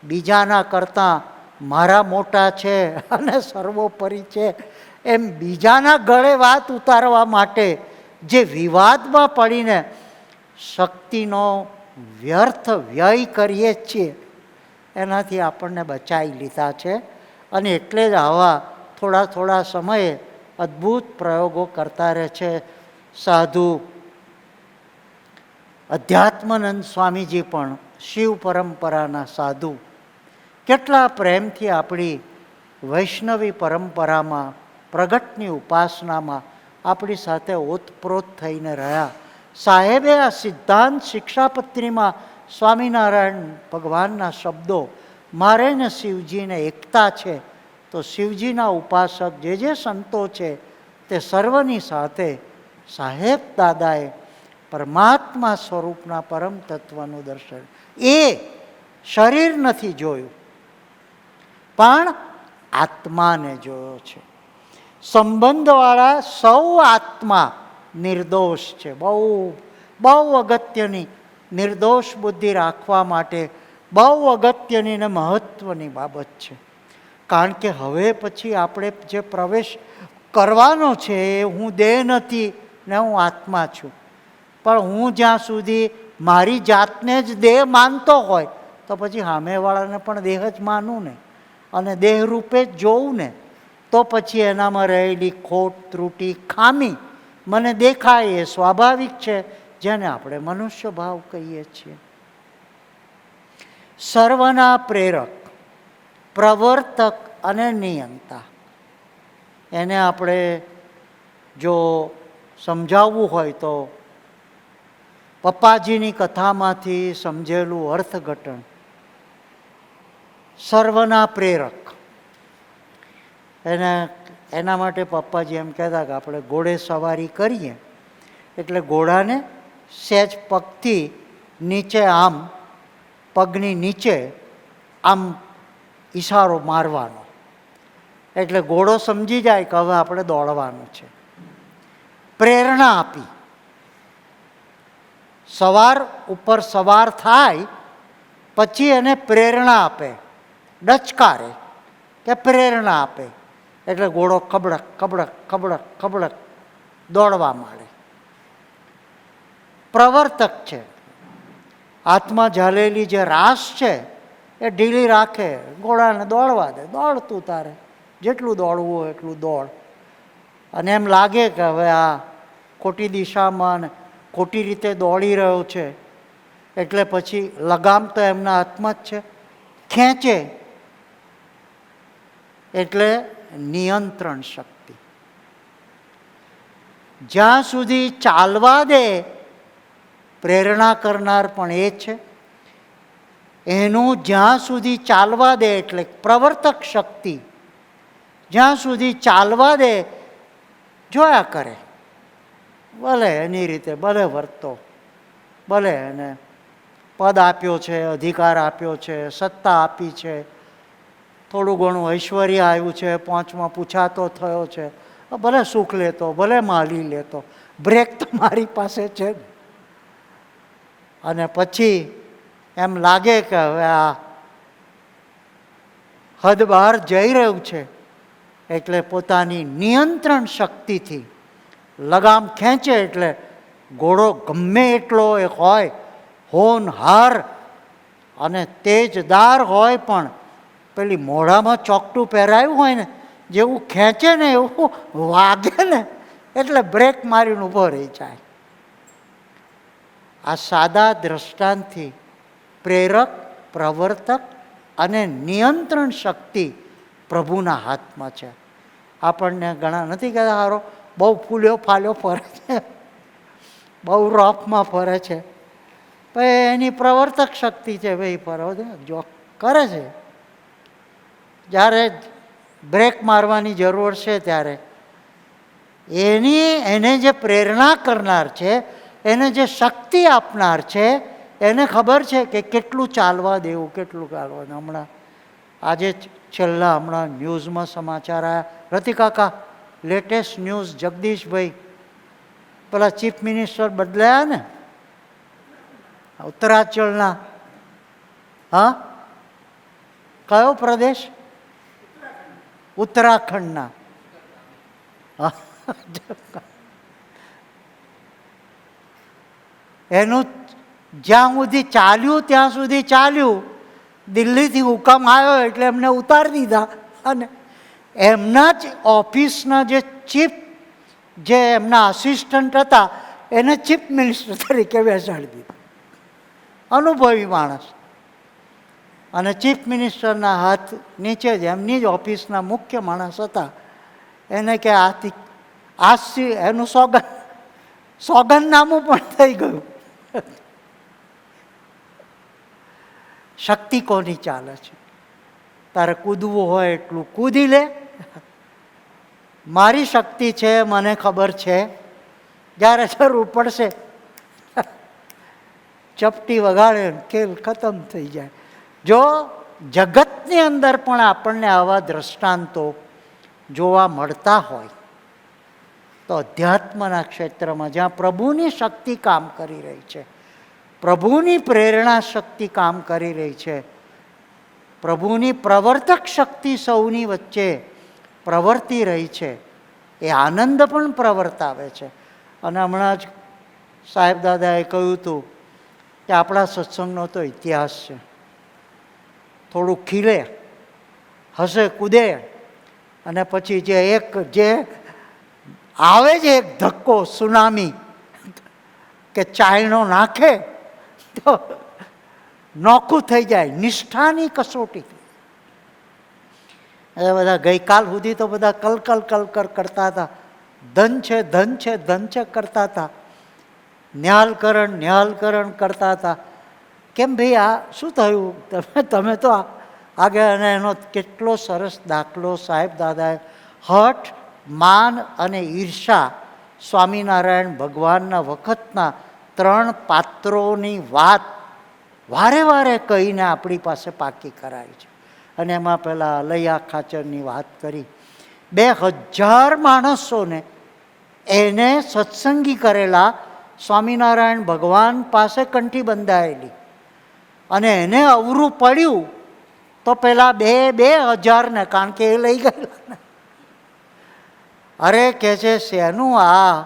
બીજાના કરતાં મારા મોટા છે અને સર્વોપરી છે એમ બીજાના ગળે વાત ઉતારવા માટે જે વિવાદમાં પડીને શક્તિનો વ્યર્થ વ્યય કરીએ છીએ, એનાથી આપણને બચાવી લીધા છે. અને એટલે જ આવા થોડા થોડા સમયે અદ્ભુત પ્રયોગો કરતા રહે છે. સાધુ અધ્યાત્માનંદ સ્વામીજી પણ શિવ પરંપરાના સાધુ કેટલા પ્રેમથી આપણી વૈષ્ણવી પરંપરામાં પ્રગટની ઉપાસનામાં આપણી સાથે ઓતપ્રોત થઈને રહ્યા. સાહેબે આ સિદ્ધાંત શિક્ષાપત્રીમાં સ્વામિનારાયણ ભગવાનના શબ્દો મારે ને શિવજીને એકતા છે, તો શિવજીના ઉપાસક જે સંતો છે તે સર્વની સાથે સાહેબ દાદાએ પરમાત્મા સ્વરૂપના પરમ તત્વનું દર્શન એ શરીર નથી જોયું પણ આત્માને જોયો છે. સંબંધવાળા સૌ આત્મા નિર્દોષ છે. બહુ બહુ અગત્યની નિર્દોષ બુદ્ધિ રાખવા માટે બહુ અગત્યની ને મહત્ત્વની બાબત છે. કારણ કે હવે પછી આપણે જે પ્રવેશ કરવાનો છે એ હું દેહ નથી ને હું આત્મા છું. પણ હું જ્યાં સુધી મારી જાતને જ દેહ માનતો હોય તો પછી સામેવાળાને પણ દેહ જ માનું ને, અને દેહ રૂપે જ જોઉં ને, તો પછી એનામાં રહેલી ખોટ ત્રુટી ખામી મને દેખાય. એ સ્વાભાવિક છે, જેને આપણે મનુષ્ય ભાવ કહીએ છીએ. સર્વના પ્રેરક, પ્રવર્તક અને નિયંતા, એને આપણે જો સમજાવવું હોય તો પપ્પાજીની કથામાંથી સમજેલું અર્થઘટન. સર્વના પ્રેરક, એના માટે પપ્પાજી એમ કહેતા કે આપણે ઘોડે સવારી કરીએ એટલે ઘોડાને સહેજ પગથી નીચે, આમ પગની નીચે આમ ઈશારો મારવાનો, એટલે ઘોડો સમજી જાય કે હવે આપણે દોડવાનું છે. પ્રેરણા આપી, સવાર ઉપર સવાર થાય પછી એને પ્રેરણા આપે, ડચકારે કે પ્રેરણા આપે, એટલે ઘોડો કબડક કબડક કબડક કબડક દોડવા માંડે. પ્રવર્તક છે, હાથમાં ઝાલેલી જે રાસ છે એ ઢીલી રાખે, ઘોડાને દોડવા દે, દોડતું તારે જેટલું દોડવું હોય એટલું દોડ. અને એમ લાગે કે હવે આ ખોટી દિશામાં ખોટી રીતે દોડી રહ્યો છે, એટલે પછી લગામ તો એમના હાથમાં જ છે, ખેંચે એટલે નિયંત્રણ શક્તિ. જ્યાં સુધી ચાલવા દે, પ્રેરણા કરનાર પણ એ છે, એનું જ્યાં સુધી ચાલવા દે એટલે પ્રવર્તક શક્તિ, જ્યાં સુધી ચાલવા દે જોયા કરે, ભલે એની રીતે ભલે વર્તો, ભલે એને પદ આપ્યો છે, અધિકાર આપ્યો છે, સત્તા આપી છે, થોડું ઘણું ઐશ્વર્ય આવ્યું છે, પહોંચમાં પૂછાતો થયો છે, ભલે સુખ લેતો, ભલે માલી લેતો, બ્રેક તો મારી પાસે છે. અને પછી એમ લાગે કે હવે આ હદ બહાર જઈ રહ્યું છે, એટલે પોતાની નિયંત્રણ શક્તિથી લગામ ખેંચે, એટલે ઘોડો ગમે એટલો એ હોય, હોનહાર અને તેજદાર હોય, પણ પેલી મોઢામાં ચોકટું પહેરાયું હોય ને, જેવું ખેંચે ને એવું વાગે ને એટલે બ્રેક મારીને ઊભો રહી જાય. આ સાદા દ્રષ્ટાંતથી પ્રેરક, પ્રવર્તક અને નિયંત્રણ શક્તિ પ્રભુના હાથમાં છે. આપણને ઘણા નથી કહેતા હારો બહુ ફૂલ્યો ફાલ્યો ફરે છે, બહુ રોફમાં ફરે છે, ભાઈ એની પ્રવર્તક શક્તિ છે, ભાઈ ફરવા દે, જો કરે છે. જ્યારે બ્રેક મારવાની જરૂર છે ત્યારે એને જે પ્રેરણા કરનાર છે, એને જે શક્તિ આપનાર છે, એને ખબર છે કે કેટલું ચાલવા દેવું, કેટલું ચાલવા દેવું. હમણાં આજે હમણાં ન્યૂઝમાં સમાચાર આવ્યા, રતિકાકા લેટેસ્ટ ન્યૂઝ, જગદીશભાઈ પેલા ચીફ મિનિસ્ટર બદલાયા ને ઉત્તરાંચલના, હા કયો પ્રદેશ? ઉત્તરાખંડના. એનું જ્યાં સુધી ચાલ્યું ત્યાં સુધી ચાલ્યું, દિલ્હીથી હુકમ આવ્યો એટલે એમને ઉતારી દીધા અને એમના જ ઓફિસના જે ચીફ, જે એમના આસિસ્ટન્ટ હતા એને ચીફ મિનિસ્ટર તરીકે બેસાડી દીધા. અનુભવી માણસ. અને ચીફ મિનિસ્ટરના હાથ નીચે જ એમની જ ઓફિસના મુખ્ય માણસ હતા. એને કે આજથી એનું સોગંદનામું પણ થઈ ગયું. શક્તિ કોની ચાલે છે? તારે કૂદવું હોય એટલું કૂદી લે. મારી શક્તિ છે, મને ખબર છે, જ્યારે જરૂર પડશે ચપટી વગાડે ખેલ ખતમ થઈ જાય. જો જગતની અંદર પણ આપણને આવા દ્રષ્ટાંતો જોવા મળતા હોય તો અધ્યાત્મના ક્ષેત્રમાં જ્યાં પ્રભુની શક્તિ કામ કરી રહી છે, પ્રભુની પ્રેરણા શક્તિ કામ કરી રહી છે, પ્રભુની પ્રવર્તક શક્તિ સૌની વચ્ચે પ્રવર્તી રહી છે, એ આનંદ પણ પ્રવર્તાવે છે. અને હમણાં જ સાહેબ દાદાએ કહ્યું હતું કે આપણા સત્સંગનો તો ઇતિહાસ છે. થોડું ખીલે, હસે, કૂદે અને પછી જે આવે છે એક ધક્કો, સુનામી કે ચાયણો નાખે તો નોખું થઈ જાય. નિષ્ઠાની કસોટી. એ બધા ગઈકાલ સુધી તો બધા કલકલ કરતા હતા. ધન છે, ધન છે, ધન છે કરતા હતા. ન્યાલકરણ કરતા હતા. કેમ ભાઈ આ શું થયું? તમે તો આગળ. અને એનો કેટલો સરસ દાખલો સાહેબ દાદાએ હઠ, માન અને ઈર્ષા સ્વામિનારાયણ ભગવાનના વખતના 3 પાત્રોની વાત વારે વારે કહીને આપણી પાસે પાકી કરાય છે. અને એમાં પહેલાં અલૈયા ખાચરની વાત કરી. 2000 માણસોને એને સત્સંગી કરેલા સ્વામિનારાયણ ભગવાન પાસે કંઠી બંધાયેલી. અને એને અવરું પડ્યું તો પેલા 2000ને, કારણ કે એ લઈ ગયેલા. અરે કે છે શેનું આ,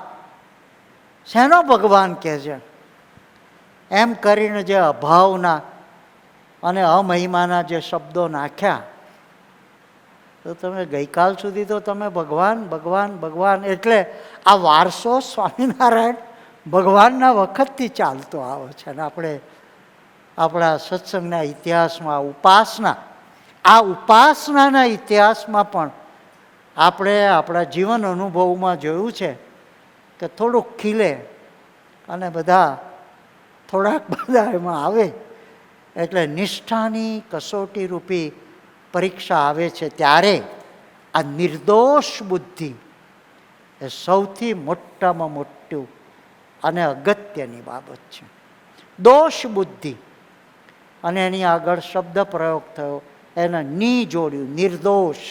શેનો ભગવાન કે છે? એમ કરીને જે અભાવના અને અમહિમાના જે શબ્દો નાખ્યા, તો તમે ગઈકાલ સુધી તો તમે ભગવાન ભગવાન ભગવાન, એટલે આ વારસો સ્વામિનારાયણ ભગવાનના વખતથી ચાલતો આવે છે. અને આપણે આપણા સત્સંગના ઇતિહાસમાં આ ઉપાસનાના ઇતિહાસમાં પણ આપણે આપણા જીવન અનુભવમાં જોયું છે કે થોડુંક ખીલે અને થોડાક બધા એમાં આવે એટલે નિષ્ઠાની કસોટી રૂપી પરીક્ષા આવે છે. ત્યારે આ નિર્દોષ બુદ્ધિ એ સૌથી મોટામાં મોટું અને અગત્યની બાબત છે. દોષ બુદ્ધિ. અને એની આગળ શબ્દ પ્રયોગ થયો, એને ની જોડ્યું, નિર્દોષ.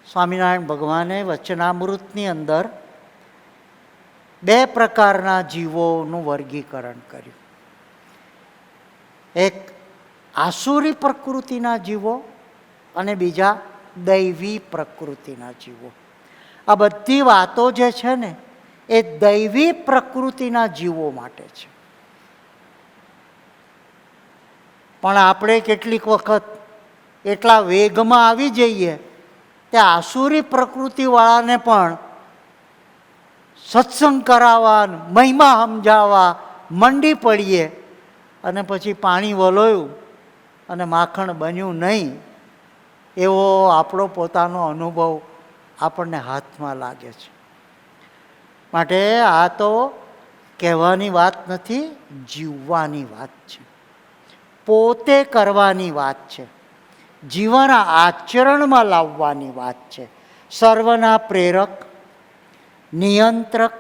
સ્વામિનારાયણ ભગવાને વચનામૃતની અંદર 2 પ્રકારના જીવોનું વર્ગીકરણ કર્યું. એક આસુરી પ્રકૃતિના જીવો અને બીજા દૈવી પ્રકૃતિના જીવો. આ બધી વાતો જે છે ને એ દૈવી પ્રકૃતિના જીવો માટે છે. પણ આપણે કેટલીક વખત એટલા વેગમાં આવી જઈએ તે આસુરી પ્રકૃતિવાળાને પણ સત્સંગ કરાવવા, મહિમા સમજાવવા મંડી પડીએ અને પછી પાણી વલોયું અને માખણ બન્યું નહીં, એવો આપણો પોતાનો અનુભવ આપણને હાથમાં લાગે છે. માટે આ તો કહેવાની વાત નથી, જીવવાની વાત છે, પોતે કરવાની વાત છે, જીવન આચરણમાં લાવવાની વાત છે. સર્વના પ્રેરક, નિયંત્રક,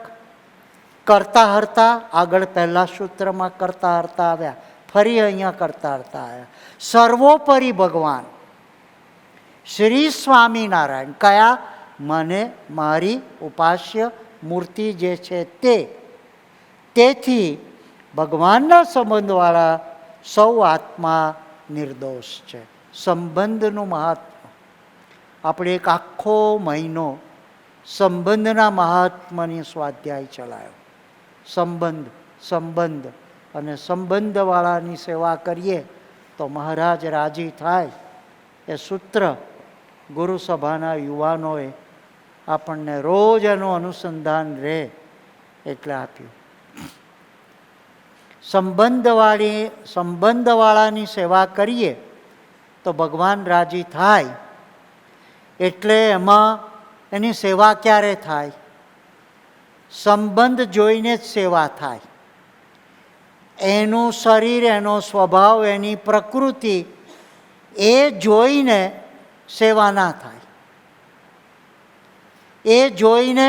કરતા હરતા. આગળ પહેલા સૂત્રમાં કરતા હરતા આવ્યા, ફરી અહીંયા કરતા હરતા આવ્યા. સર્વોપરી ભગવાન શ્રી સ્વામિનારાયણ. કયા? મને મારી ઉપાસ્ય મૂર્તિ જે છે તે. તેથી ભગવાનના સંબંધવાળા સૌ આત્મા નિર્દોષ છે. સંબંધનું મહાત્મ. આપણે એક આખો મહિનો સંબંધના મહાત્માની સ્વાધ્યાય ચલાવ્યો. સંબંધ અને સંબંધવાળાની સેવા કરીએ તો મહારાજ રાજી થાય. એ સૂત્ર ગુરુ સભાના યુવાનોએ આપણને રોજ એનું અનુસંધાન રહે એટલે આપ્યું. સંબંધવાળાની સેવા કરીએ તો ભગવાન રાજી થાય. એટલે એમાં એની સેવા ક્યારે થાય? સંબંધ જોઈને જ સેવા થાય. એનું શરીર, એનો સ્વભાવ, એની પ્રકૃતિ એ જોઈને સેવા ના થાય. એ જોઈને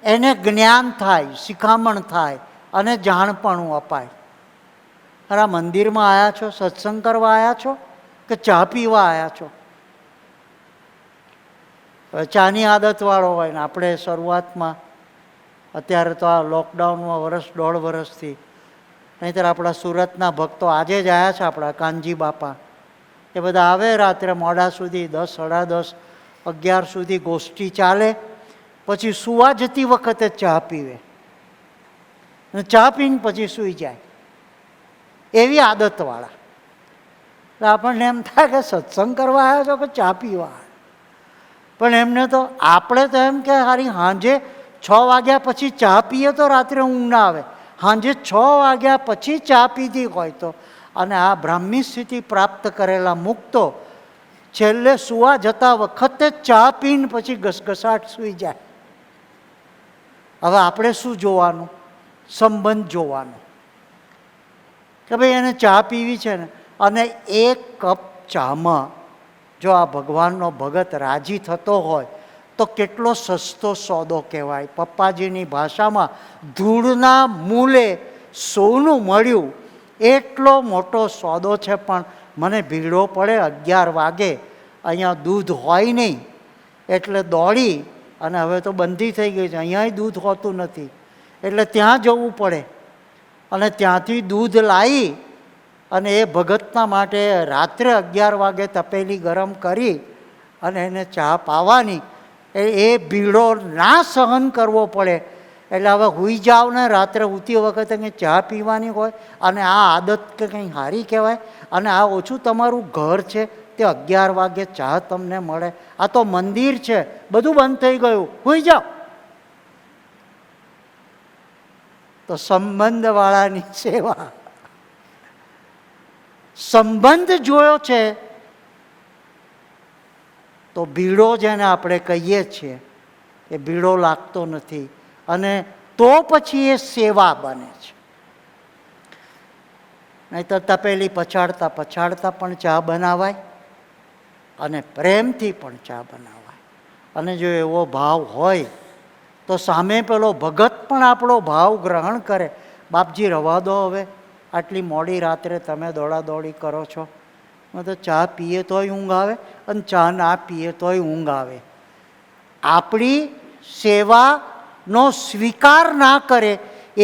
એને જ્ઞાન થાય, શિખામણ થાય અને જાણપણું અપાય. અરે મંદિરમાં આવ્યા છો, સત્સંગ કરવા આવ્યા છો કે ચા પીવા આવ્યા છો? ચાની આદતવાળો હોય ને આપણે શરૂઆતમાં, અત્યારે તો આ લોકડાઉનમાં વર્ષ દોઢ વર્ષથી, નહીંતર આપણા સુરતના ભક્તો આજે જ આવ્યા છે, આપણા કાનજી બાપા, એ બધા આવે રાત્રે મોડા સુધી, 10, 10:30, 11 સુધી ગોષ્ઠી ચાલે, પછી સુવા જતી વખતે ચા પીવે અને ચા પીને પછી સૂઈ જાય. એવી આદતવાળા. એટલે આપણને એમ થાય કે સત્સંગ કરવા આવ્યા છો કે ચા પીવા? પણ એમને તો, આપણે તો એમ કે હારી સાંજે 6 વાગ્યા પછી ચા પીએ તો રાત્રે ઊંઘ ના આવે. સાંજે 6 વાગ્યા પછી ચા પીધી હોય તો, અને આ બ્રાહ્મી સ્થિતિ પ્રાપ્ત કરેલા મુક્તો છેલ્લે સુવા જતા વખતે ચા પીને પછી ઘસઘસાટ સૂઈ જાય. હવે આપણે શું જોવાનું? સંબંધ જોવાનો કે ભાઈ એને ચા પીવી છે ને, અને એક કપ ચામાં જો આ ભગવાનનો ભગત રાજી થતો હોય તો કેટલો સસ્તો સોદો કહેવાય. પપ્પાજીની ભાષામાં ધૂળના મૂલે સોનું મળ્યું એટલો મોટો સોદો છે. પણ મને ભીડો પડે, 11 વાગે, અહીંયા દૂધ હોય નહીં એટલે દોડી, અને હવે તો બંધી થઈ ગઈ છે, અહીંયાય દૂધ હોતું નથી, એટલે ત્યાં જવું પડે અને ત્યાંથી દૂધ લાવી અને એ ભગતના માટે રાત્રે 11 વાગે તપેલી ગરમ કરી અને એને ચા પાવાની. એ ભીડો ના સહન કરવો પડે એટલે હવે સૂઈ જાઓ ને, રાત્રે સૂતી વખતે કંઈ ચા પીવાની હોય, અને આ આદત કે કંઈ સારી કહેવાય? અને આ ઓછું તમારું ઘર છે તે 11 વાગે ચા તમને મળે? આ તો મંદિર છે, બધું બંધ થઈ ગયું, સૂઈ જાઓ. તો સંબંધવાળાની સેવા, સંબંધ જોયો છે તો ભીડો જેને આપણે કહીએ છીએ એ ભીડો લાગતો નથી, અને તો પછી એ સેવા બને છે. નહીં તો તપેલી પછાડતા પછાડતા પણ ચા બનાવાય અને પ્રેમથી પણ ચા બનાવાય. અને જો એવો ભાવ હોય તો સામે પેલો ભગત પણ આપણો ભાવ ગ્રહણ કરે. બાપજી રવા દો, હવે આટલી મોડી રાત્રે તમે દોડાદોડી કરો છો, તો ચા પીએ તોય ઊંઘ આવે અને ચા ના પીએ તોય ઊંઘ આવે. આપણી સેવાનો સ્વીકાર ના કરે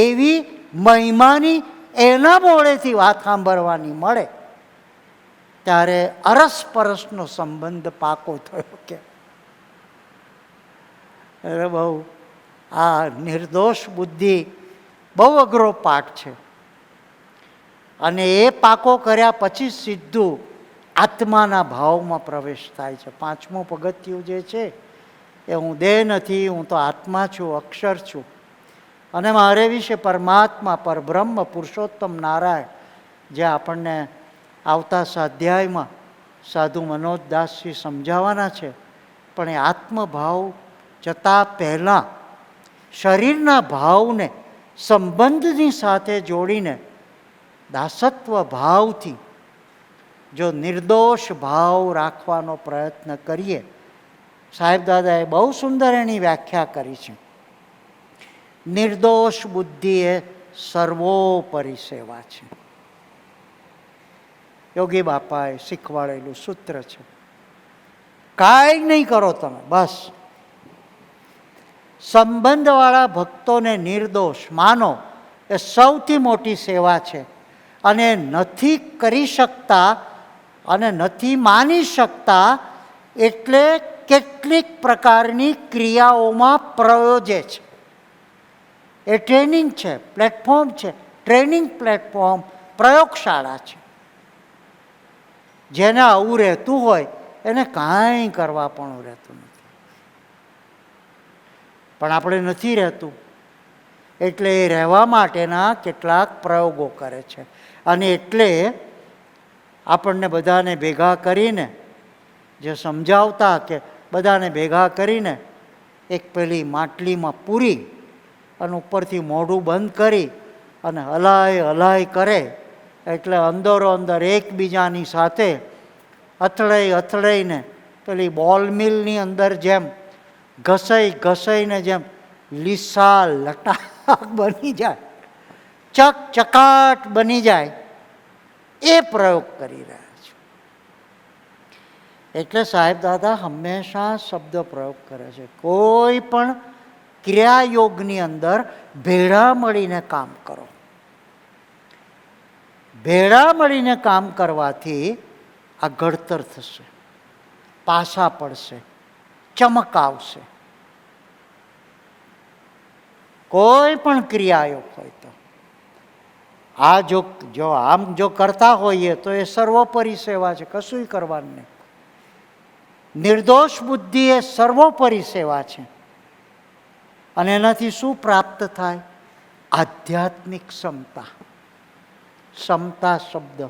એવી મહિમાની એના મોડેથી વાત સાંભળવાની મળે ત્યારે અરસપરસનો સંબંધ પાકો થયો. કે અરે બહુ આ નિર્દોષ બુદ્ધિ બહુ અઘરો પાઠ છે, અને એ પાકો કર્યા પછી સીધું આત્માના ભાવમાં પ્રવેશ થાય છે. 5મું પગથિયું જે છે એ હું દેહ નથી, હું તો આત્મા છું, અક્ષર છું, અને મારે વિશે પરમાત્મા, પરબ્રહ્મ, પુરુષોત્તમ નારાયણ, જે આપણને આવતા સ્વાધ્યાયમાં સાધુ મનોજદાસજી સમજાવવાના છે. પણ એ આત્મભાવ જતાં પહેલાં શરીરના ભાવને સંબંધની સાથે જોડીને દાસત્વ ભાવથી જો નિર્દોષ ભાવ રાખવાનો પ્રયત્ન કરીએ. સાહેબ દાદાએ બહુ સુંદર એની વ્યાખ્યા કરી છે. નિર્દોષ બુદ્ધિ એ સર્વોપરી સેવા છે. યોગી બાપાએ શીખવાડેલું સૂત્ર છે. કાંઈ નહીં કરો તમે, બસ સંબંધવાળા ભક્તોને નિર્દોષ માનો એ સૌથી મોટી સેવા છે. અને નથી કરી શકતા અને નથી માની શકતા એટલે કેટલીક પ્રકારની ક્રિયાઓમાં પ્રયોજે છે. એ ટ્રેનિંગ છે, પ્લેટફોર્મ છે, ટ્રેનિંગ પ્લેટફોર્મ, પ્રયોગશાળા છે. જેને આવું રહેતું હોય એને કાંઈ કરવા પણ રહેતું નથી. પણ આપણે નથી રહેતું એટલે એ રહેવા માટેના કેટલાક પ્રયોગો કરે છે. અને એટલે આપણને બધાને ભેગા કરીને જે સમજાવતા કે બધાને ભેગા કરીને એક પેલી માટલીમાં પૂરી અને ઉપરથી મોઢું બંધ કરી અને હલાય કરે એટલે અંદરો અંદર એકબીજાની સાથે અથડાઈને પેલી બોલ મિલની અંદર જેમ ઘસાઈને જેમ લીસા લટાક બની જાય, ચકચકાટ બની જાય, એ પ્રયોગ કરી રહ્યા છે. એટલે સાહેબ દાદા હંમેશા શબ્દ પ્રયોગ કરે છે. કોઈ પણ ક્રિયાયોગની અંદર ભેળા મળીને કામ કરો. ભેળા મળીને કામ કરવાથી આ ઘડતર થશે, પાસા પડશે, ચમક આવશે. કોઈ પણ ક્રિયાયોગ હોય તો આ જો આમ જો કરતા હોઈએ તો એ સર્વોપરી સેવા છે, કશું કરવાનું નહીં. નિર્દોષ બુદ્ધિ એ સર્વોપરી સેવા છે. અને એનાથી શું પ્રાપ્ત થાય? આધ્યાત્મિક ક્ષમતા. ક્ષમતા શબ્દ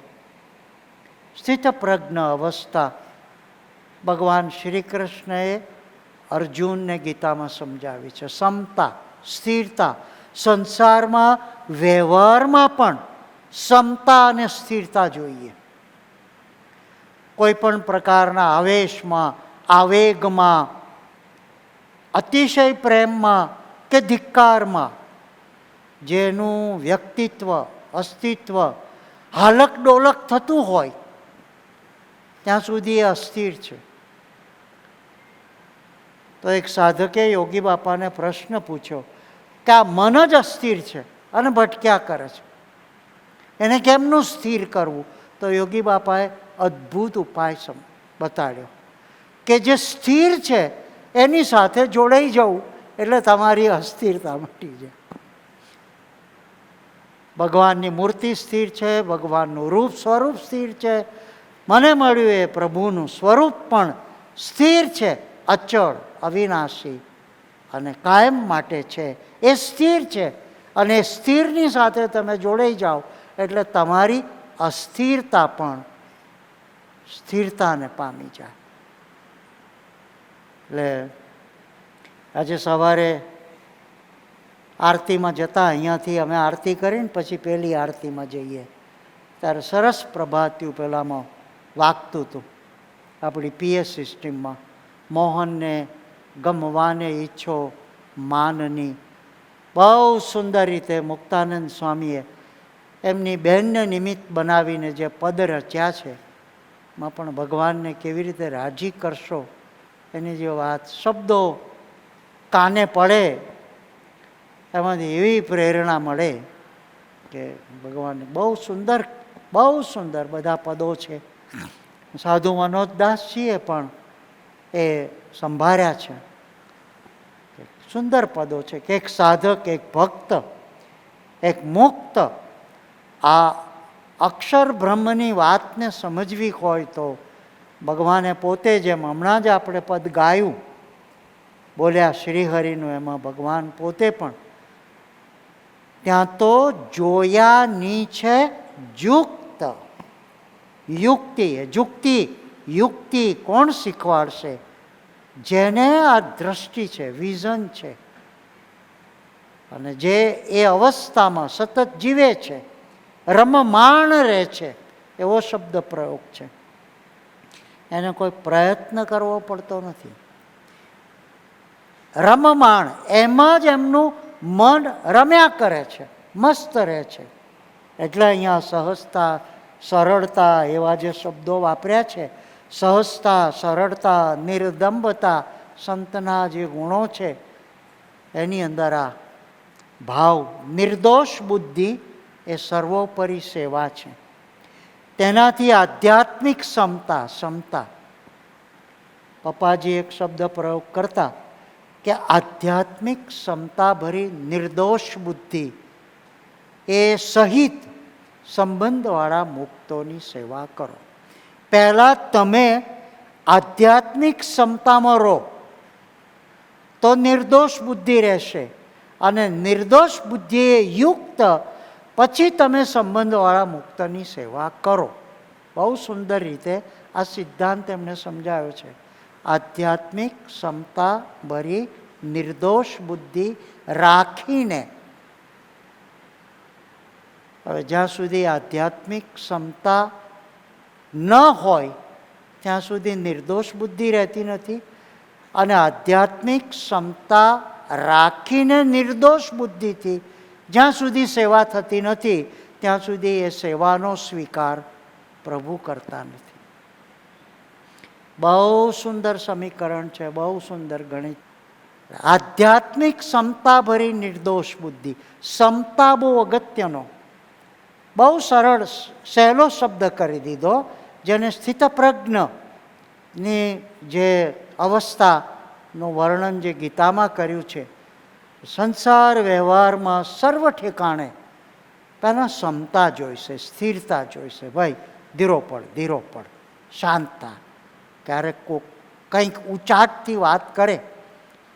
સ્થિતપ્રજ્ઞ અવસ્થા ભગવાન શ્રી કૃષ્ણએ અર્જુનને ગીતામાં સમજાવી છે. ક્ષમતા, સ્થિરતા. સંસારમાં વ્યવહારમાં પણ ક્ષમતા અને સ્થિરતા જોઈએ. કોઈ પણ પ્રકારના આવેશમાં, આવેગમાં, અતિશય પ્રેમમાં કે ધિક્કારમાં જેનું વ્યક્તિત્વ, અસ્તિત્વ હાલક ડોલક થતું હોય ત્યાં સુધી એ અસ્થિર છે. તો એક સાધકે યોગી બાપાને પ્રશ્ન પૂછ્યો કે આ મન જ અસ્થિર છે અને ભટક્યા કરે છે, એને કેમનું સ્થિર કરવું? તો યોગી બાપાએ અદ્ભુત ઉપાય બતાડ્યો કે જે સ્થિર છે એની સાથે જોડાઈ જવું એટલે તમારી અસ્થિરતા મટી જાય. ભગવાનની મૂર્તિ સ્થિર છે, ભગવાનનું રૂપ સ્વરૂપ સ્થિર છે, મને મળ્યું એ પ્રભુનું સ્વરૂપ પણ સ્થિર છે, અચળ, અવિનાશી અને કાયમ માટે છે. એ સ્થિર છે અને એ સ્થિરની સાથે તમે જોડાઈ જાઓ એટલે તમારી અસ્થિરતા પણ સ્થિરતાને પામી જાય. એટલે આજે સવારે આરતીમાં જતા અહીંયાથી અમે આરતી કરીને પછી પહેલી આરતીમાં જઈએ ત્યારે સરસ પ્રભાત્યું પહેલાંમાં વાગતું હતું આપણી પીએસ સિસ્ટમમાં. મોહનને ગમવાને ઈચ્છો માનની બહુ સુંદર રીતે મુક્તાનંદ સ્વામીએ એમની બહેનને નિમિત્ત બનાવીને જે પદ રચ્યા છે એમાં પણ ભગવાનને કેવી રીતે રાજી કરશો એની જે વાત શબ્દો કાને પડે એમાંથી એવી પ્રેરણા મળે કે ભગવાનને બહુ સુંદર બધા પદો છે. સાધુ મનોજદાસજીએ પણ એ સંભાળ્યા છે. સુંદર પદો છે કે એક સાધક, એક ભક્ત, એક મુક્ત આ અક્ષર બ્રહ્મની વાતને સમજવી હોય તો ભગવાને પોતે જેમ હમણાં જ આપણે પદ ગાયું બોલ્યા શ્રીહરિનું, એમાં ભગવાન પોતે પણ ત્યાં તો જોયાની છે યુક્ત. યુક્તિ કોણ શીખવાડશે? જેને આ દ્રષ્ટિ છે, વિઝન છે અને જે એ અવસ્થામાં સતત જીવે છે, રમમાણ રહે છે, એવો શબ્દ પ્રયોગ છે. એને કોઈ પ્રયત્ન કરવો પડતો નથી. રમમાણ, એમાં જ એમનું મન રમ્યા કરે છે, મસ્ત રહે છે. એટલે અહીંયા સહજતા, સરળતા એવા જે શબ્દો વાપર્યા છે, સહજતા, સરળતા, નિર્દંભતા, સંતના જે ગુણો છે એની અંદર આ ભાવ, નિર્દોષ બુદ્ધિ એ સર્વોપરી સેવા છે. તેનાથી આધ્યાત્મિક ક્ષમતા. પપ્પાજી એક શબ્દ પ્રયોગ કરતા કે આધ્યાત્મિક ક્ષમતા ભરી નિર્દોષ બુદ્ધિ એ સહિત સંબંધવાળા મુક્તોની સેવા કરો. પહેલાં તમે આધ્યાત્મિક ક્ષમતામાં રહો તો નિર્દોષ બુદ્ધિ રહેશે, અને નિર્દોષ બુદ્ધિએ યુક્ત પછી તમે સંબંધવાળા મુક્તની સેવા કરો. બહુ સુંદર રીતે આ સિદ્ધાંત એમને સમજાવ્યો છે. આધ્યાત્મિક ક્ષમતા ભરી નિર્દોષ બુદ્ધિ રાખીને, હવે જ્યાં સુધી આધ્યાત્મિક ક્ષમતા ન હોય ત્યાં સુધી નિર્દોષ બુદ્ધિ રહેતી નથી, અને આધ્યાત્મિક ક્ષમતા રાખીને નિર્દોષ બુદ્ધિથી જ્યાં સુધી સેવા થતી નથી ત્યાં સુધી એ સેવાનો સ્વીકાર પ્રભુ કરતા નથી. બહુ સુંદર સમીકરણ છે, બહુ સુંદર ગણિત. આધ્યાત્મિક ક્ષમતા ભરી નિર્દોષ બુદ્ધિ. ક્ષમતા બહુ અગત્યનો, બહુ સરળ સહેલો શબ્દ કરી દીધો, જેને સ્થિતપ્રજ્ઞની જે અવસ્થાનું વર્ણન જે ગીતામાં કર્યું છે. સંસાર વ્યવહારમાં સર્વ ઠેકાણે પહેલાં ક્ષમતા જોઈશે, સ્થિરતા જોઈશે. ભાઈ ધીરો પડ, શાંતતા. ક્યારેક કંઈક ઉચાટથી વાત કરે,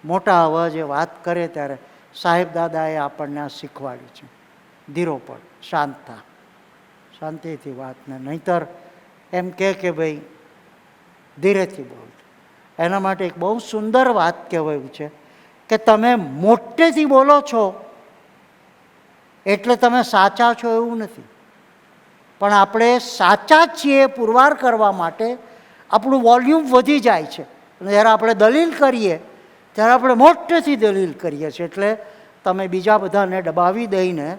મોટા અવાજે વાત કરે, ત્યારે સાહેબ દાદાએ આપણને આ શીખવાડ્યું છે. ધીરો પડ, શાંતતા, શાંતિથી વાતને. નહીંતર એમ કે ભાઈ ધીરેથી બોલ. એના માટે એક બહુ સુંદર વાત કહેવાયું છે કે તમે મોટેથી બોલો છો એટલે તમે સાચા છો એવું નથી, પણ આપણે સાચા છીએ પુરવાર કરવા માટે આપણું વોલ્યુમ વધી જાય છે. અને જ્યારે આપણે દલીલ કરીએ ત્યારે આપણે મોટેથી દલીલ કરીએ છીએ. એટલે તમે બીજા બધાને દબાવી દઈને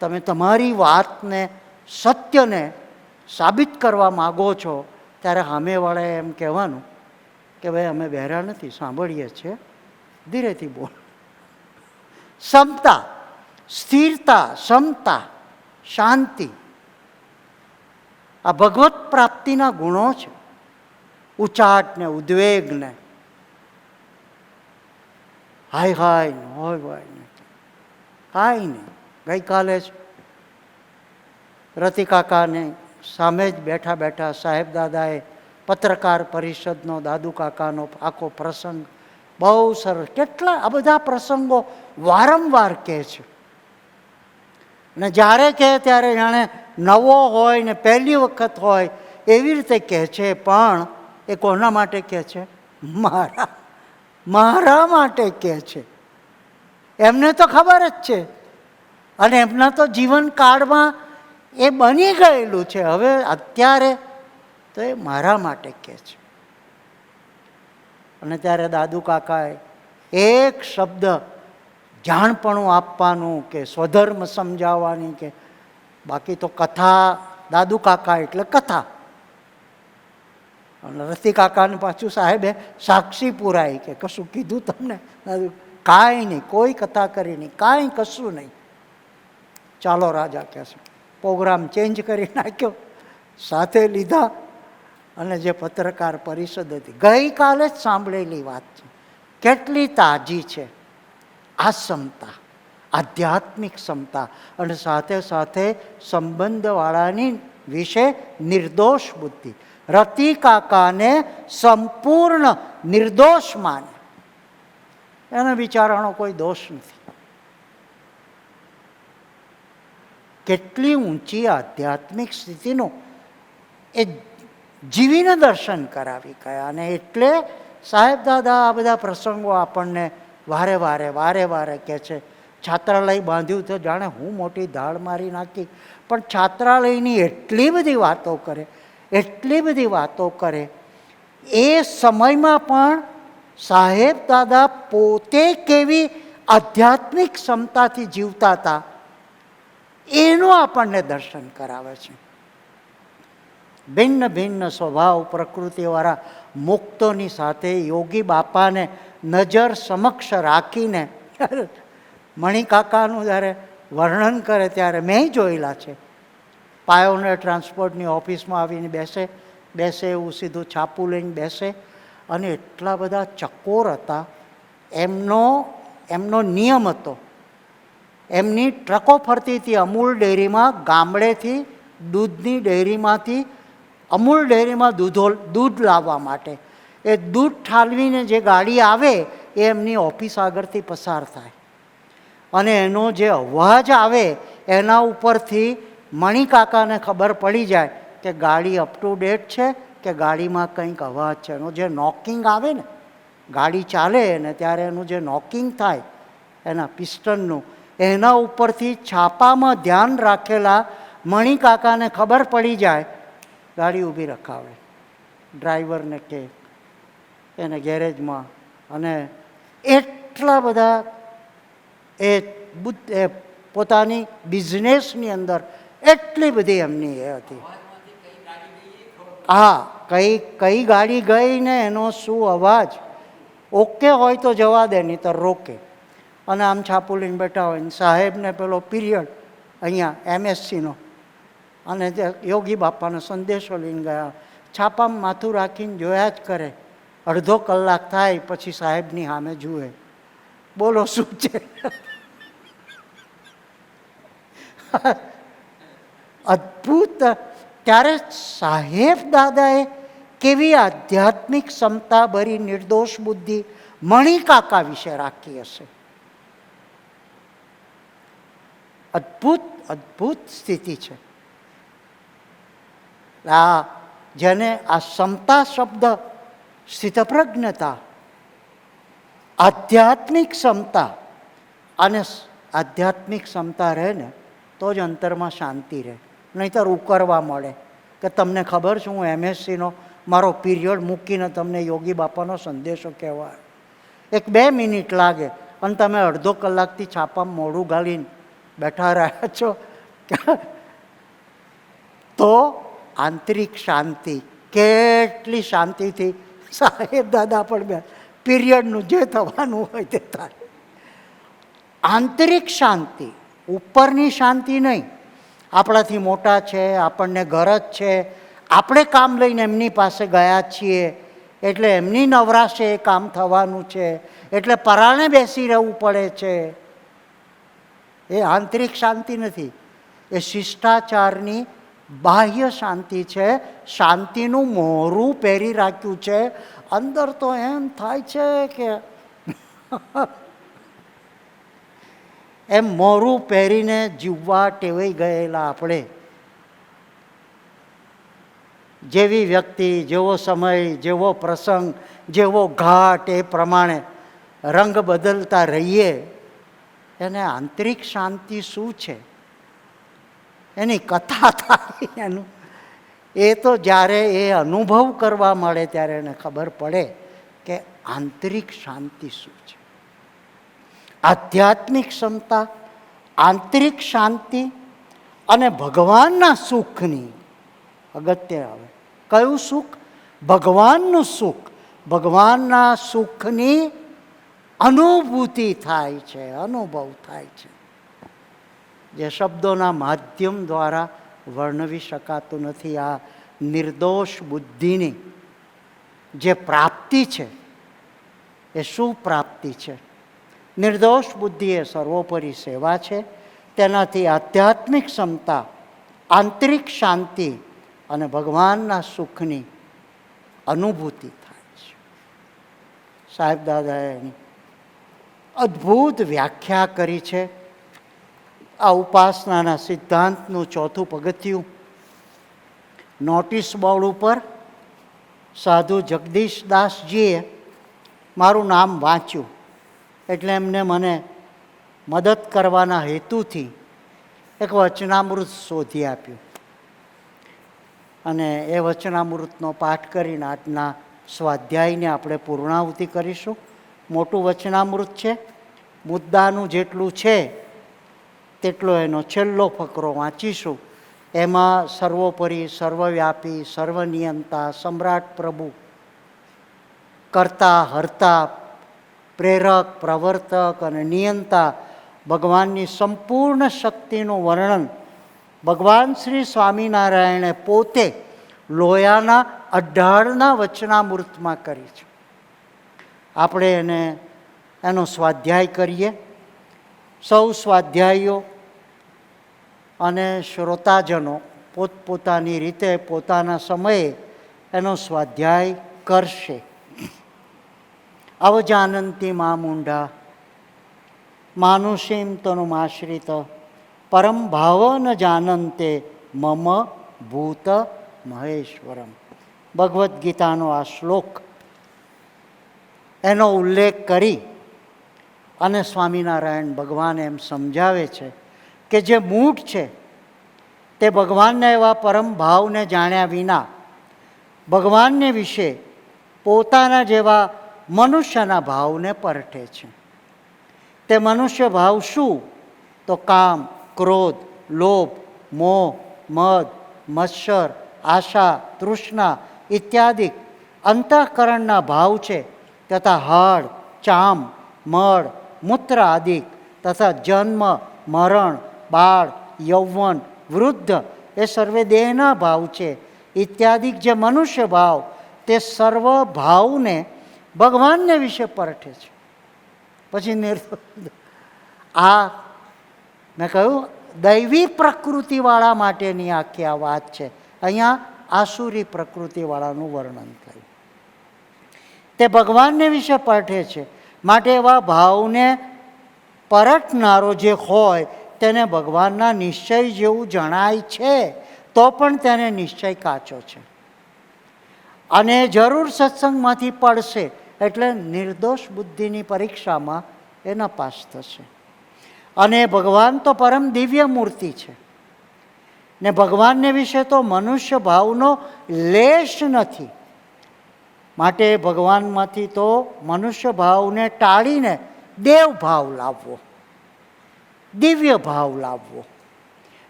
તમે તમારી વાતને, સત્યને સાબિત કરવા માગો છો, ત્યારે સામેવાળાએ એમ કહેવાનું કે ભાઈ અમે બહેરા નથી, સાંભળીએ છીએ, ધીરેથી બોલ. ક્ષમતા, સ્થિરતા, ક્ષમતા, શાંતિ આ ભગવત પ્રાપ્તિના ગુણો છે. ઉચાટને, ઉદ્વેગને, હાય હાય હોય ભાઈ કાંઈ નહીં. ગઈકાલે જ રતિકાકાને સામે જ બેઠા બેઠા સાહેબ દાદાએ પત્રકાર પરિષદનો દાદુ કાકાનો આખો પ્રસંગ બહુ સરસ. કેટલા આ બધા પ્રસંગો વારંવાર કહે છે, અને જ્યારે કહે ત્યારે જાણે નવો હોય ને પહેલી વખત હોય એવી રીતે કહે છે. પણ એ કોના માટે કહે છે? મારા માટે કહે છે. એમને તો ખબર જ છે, અને એમના તો જીવનકાળમાં એ બની ગયેલું છે. હવે અત્યારે તો એ મારા માટે કહે છે. અને ત્યારે દાદુ કાકાએ એક શબ્દ જાણપણું આપવાનું કે સ્વધર્મ સમજાવવાની, કે બાકી તો કથા, દાદુ કાકા એટલે કથા. અને રતિ કાકાને પાછું સાહેબે સાક્ષી પુરાઈ કે કશું કીધું તમને? કાંઈ નહીં, કોઈ કથા કરી નહીં, કાંઈ કશું નહીં. ચાલો રાજા કહેશે. પ્રોગ્રામ ચેન્જ કરી નાખ્યો, સાથે લીધા, અને જે પત્રકાર પરિષદ હતી ગઈકાલે જ સાંભળેલી વાત છે. કેટલી તાજી છે આ ક્ષમતા, આધ્યાત્મિક ક્ષમતા, અને સાથે સાથે સંબંધવાળાની વિશે નિર્દોષ બુદ્ધિ. રતિ કાકાને સંપૂર્ણ નિર્દોષ માને, એને બિચારાનો કોઈ દોષ નથી. કેટલી ઊંચી આધ્યાત્મિક સ્થિતિનું એ જીવીને દર્શન કરાવી ગયા. અને એટલે સાહેબ દાદા આ બધા પ્રસંગો આપણને વારે વારે કહે છે. છાત્રાલય બાંધ્યું તો જાણે હું મોટી ધાડ મારી નાખી, પણ છાત્રાલયની એટલી બધી વાતો કરે, એટલી બધી વાતો કરે. એ સમયમાં પણ સાહેબ દાદા પોતે કેવી આધ્યાત્મિક ક્ષમતાથી જીવતા હતા એનું આપણને દર્શન કરાવે છે. ભિન્ન ભિન્ન સ્વભાવ પ્રકૃતિવાળા મુક્તોની સાથે યોગી બાપાને નજર સમક્ષ રાખીને મણિકાકાનું જ્યારે વર્ણન કરે ત્યારે મેં જોયેલા છે. પાયોનિયર ટ્રાન્સપોર્ટની ઓફિસમાં આવીને બેસે એવું સીધું છાપું લઈને બેસે, અને એટલા બધા ચકોર હતા. એમનો નિયમ હતો એમની ટ્રકો ફરતી હતી અમૂલ ડેરીમાં, ગામડેથી દૂધની ડેરીમાંથી અમૂલ ડેરીમાં દૂધ લાવવા માટે. એ દૂધ ઠાલવીને જે ગાડી આવે એ એમની ઓફિસ આગળથી પસાર થાય અને એનો જે અવાજ આવે એના ઉપરથી મણિકાકાને ખબર પડી જાય કે ગાડી અપ ટુ ડેટ છે કે ગાડીમાં કંઈક અવાજ છે. એનો જે નોકિંગ આવે ને, ગાડી ચાલે ને ત્યારે એનું જે નોકિંગ થાય એના પિસ્ટનનું, એના ઉપરથી છાપામાં ધ્યાન રાખેલા મણિકાકાને ખબર પડી જાય. ગાડી ઊભી રખાવે, ડ્રાઈવરને કહે એને ગેરેજમાં, અને એટલા બધા એ પોતાની બિઝનેસની અંદર એટલી બધી એમની એ હતી. હા, કઈ ગાડી ગઈ ને એનો શું અવાજ, ઓકે હોય તો જવા દે, નહીં તો રોકે. અને આમ છાપું લઈને બેઠા હોય ને સાહેબને પેલો પીરિયડ અહીંયા MScનો અને જે યોગી બાપાનો સંદેશો લઈને ગયા, છાપામાં માથું રાખીને જોયા જ કરે. અડધો કલાક થાય પછી સાહેબની સામે જુએ, બોલો શું છે. અદ્ભુત. ત્યારે સાહેબ દાદાએ કેવી આધ્યાત્મિક ક્ષમતા ભરી નિર્દોષ બુદ્ધિ મણિકાકા વિશે રાખી હશે. અદ્ભુત અદ્ભુત સ્થિતિ છે. જેને આ ક્ષમતા શબ્દ, સ્થિતપ્રજ્ઞતા, આધ્યાત્મિક ક્ષમતા, અને આધ્યાત્મિક ક્ષમતા રહે ને તો જ અંતરમાં શાંતિ રહે, નહીંતર ઉકરવા મળે કે તમને ખબર છે હું MScનો મારો પીરિયડ મૂકીને તમને યોગી બાપાનો સંદેશો કહેવાય. 1-2 મિનિટ લાગે અને તમે અડધો કલાકથી છાપામાં મોઢું ગાળીને બેઠા રહ્યા છો. તો આંતરિક શાંતિ, કેટલી શાંતિથી સાહેબ દાદા પણ પીરિયડનું જે થવાનું હોય તે થાય. આંતરિક શાંતિ, ઉપરની શાંતિ નહીં. આપણાથી મોટા છે, આપણને ગરજ છે, આપણે કામ લઈને એમની પાસે ગયા છીએ એટલે એમની નવરાશે એ કામ થવાનું છે, એટલે પરાણે બેસી રહેવું પડે છે. એ આંતરિક શાંતિ નથી, એ શિષ્ટાચારની બાહ્ય શાંતિ છે. શાંતિનું મોહરું પહેરી રાખ્યું છે. અંદર તો એમ થાય છે કે એમ મોરું પહેરીને જીવવા ટેવાઈ ગયેલા આપણે. જેવી વ્યક્તિ, જેવો સમય, જેવો પ્રસંગ, જેવો ઘાટ, એ પ્રમાણે રંગ બદલતા રહીએ. એને આંતરિક શાંતિ શું છે એની કથા થાય એનું. એ તો જ્યારે એ અનુભવ કરવા મળે ત્યારે એને ખબર પડે કે આંતરિક શાંતિ શું છે. આધ્યાત્મિક ક્ષમતા, આંતરિક શાંતિ અને ભગવાનના સુખની અગત્ય આવે. કયું સુખ? ભગવાનનું સુખ. ભગવાનના સુખની અનુભૂતિ થાય છે, અનુભવ થાય છે, જે શબ્દોના માધ્યમ દ્વારા વર્ણવી શકાતું નથી. આ નિર્દોષ બુદ્ધિની જે પ્રાપ્તિ છે એ શું પ્રાપ્તિ છે? નિર્દોષ બુદ્ધિ એ સર્વોપરી સેવા છે. તેનાથી આધ્યાત્મિક ક્ષમતા, આંતરિક શાંતિ અને ભગવાનના સુખની અનુભૂતિ થાય છે. સાહેબ દાદાએ એની અદ્ભુત વ્યાખ્યા કરી છે. આ ઉપાસનાના સિદ્ધાંતનું ચોથું પગથિયું નોટિસ બોર્ડ ઉપર સાધુ જગદીશદાસજીએ મારું નામ વાંચ્યું એટલે એમને મને મદદ કરવાના હેતુથી એક વચનામૃત શોધી આપ્યું અને એ વચનામૃતનો પાઠ કરીને આજના સ્વાધ્યાયને આપણે પૂર્ણાહુતિ કરીશું. મોટું વચનામૃત છે, મુદ્દાનું જેટલું છે તેટલો એનો છેલ્લો ફકરો વાંચીશું. એમાં સર્વોપરી, સર્વવ્યાપી, સર્વનિયંતા, સમ્રાટ પ્રભુ, કર્તા, હર્તા, પ્રેરક, પ્રવર્તક અને નિયંતા ભગવાનની સંપૂર્ણ શક્તિનું વર્ણન ભગવાન શ્રી સ્વામિનારાયણે પોતે લોયાના 18ના વચનામૃતમાં કરી છે. આપણે એનો સ્વાધ્યાય કરીએ. સૌ સ્વાધ્યાયીઓ અને શ્રોતાજનો પોતપોતાની રીતે પોતાના સમયે એનો સ્વાધ્યાય કરશે. અવજાનંતી મા મૂંઢા માનુષીમ તનુમાશ્રિત પરમ ભાવ ન જાનંતે મમ ભૂત મહેશ્વરમ. ભગવદ્ ગીતાનો આ શ્લોક એનો ઉલ્લેખ કરી અને સ્વામિનારાયણ ભગવાન એમ સમજાવે છે કે જે મૂઢ છે તે ભગવાનના એવા પરમ ભાવને જાણ્યા વિના ભગવાનને વિશે પોતાના જેવા મનુષ્યના ભાવને પરઠે છે. તે મનુષ્ય ભાવ શું? તો કામ, ક્રોધ, લોભ, મોહ, મદ, મત્સર, આશા, તૃષ્ણા ઇત્યાદિ અંતઃકરણના ભાવ છે તથા હાડ, ચામ, મળ, મૂત્ર આદિ તથા જન્મ, મરણ, બાળ, યૌવન, વૃદ્ધ એ સર્વે દેહના ભાવ છે ઇત્યાદિ જે મનુષ્ય ભાવ તે સર્વ ભાવને ભગવાનને વિશે પરઠે છે. પછી આ મેં કહ્યું દૈવી પ્રકૃતિવાળા માટેની આખી આ વાત છે. અહીંયા આસુરી પ્રકૃતિવાળાનું વર્ણન થયું. તે ભગવાનને વિશે પરઠે છે માટે એવા ભાવને પરટનારો જે હોય તેને ભગવાનના નિશ્ચય જેવું જણાય છે તો પણ તેને નિશ્ચય કાચો છે અને જરૂર સત્સંગમાંથી પડશે એટલે નિર્દોષ બુદ્ધિની પરીક્ષામાં એ નપાસ થશે. અને ભગવાન તો પરમ દિવ્ય મૂર્તિ છે ને ભગવાનને વિશે તો મનુષ્ય ભાવનો લેશ નથી. માટે ભગવાનમાંથી તો મનુષ્ય ભાવને ટાળીને દેવ ભાવ લાવવો, દિવ્ય ભાવ લાવવો,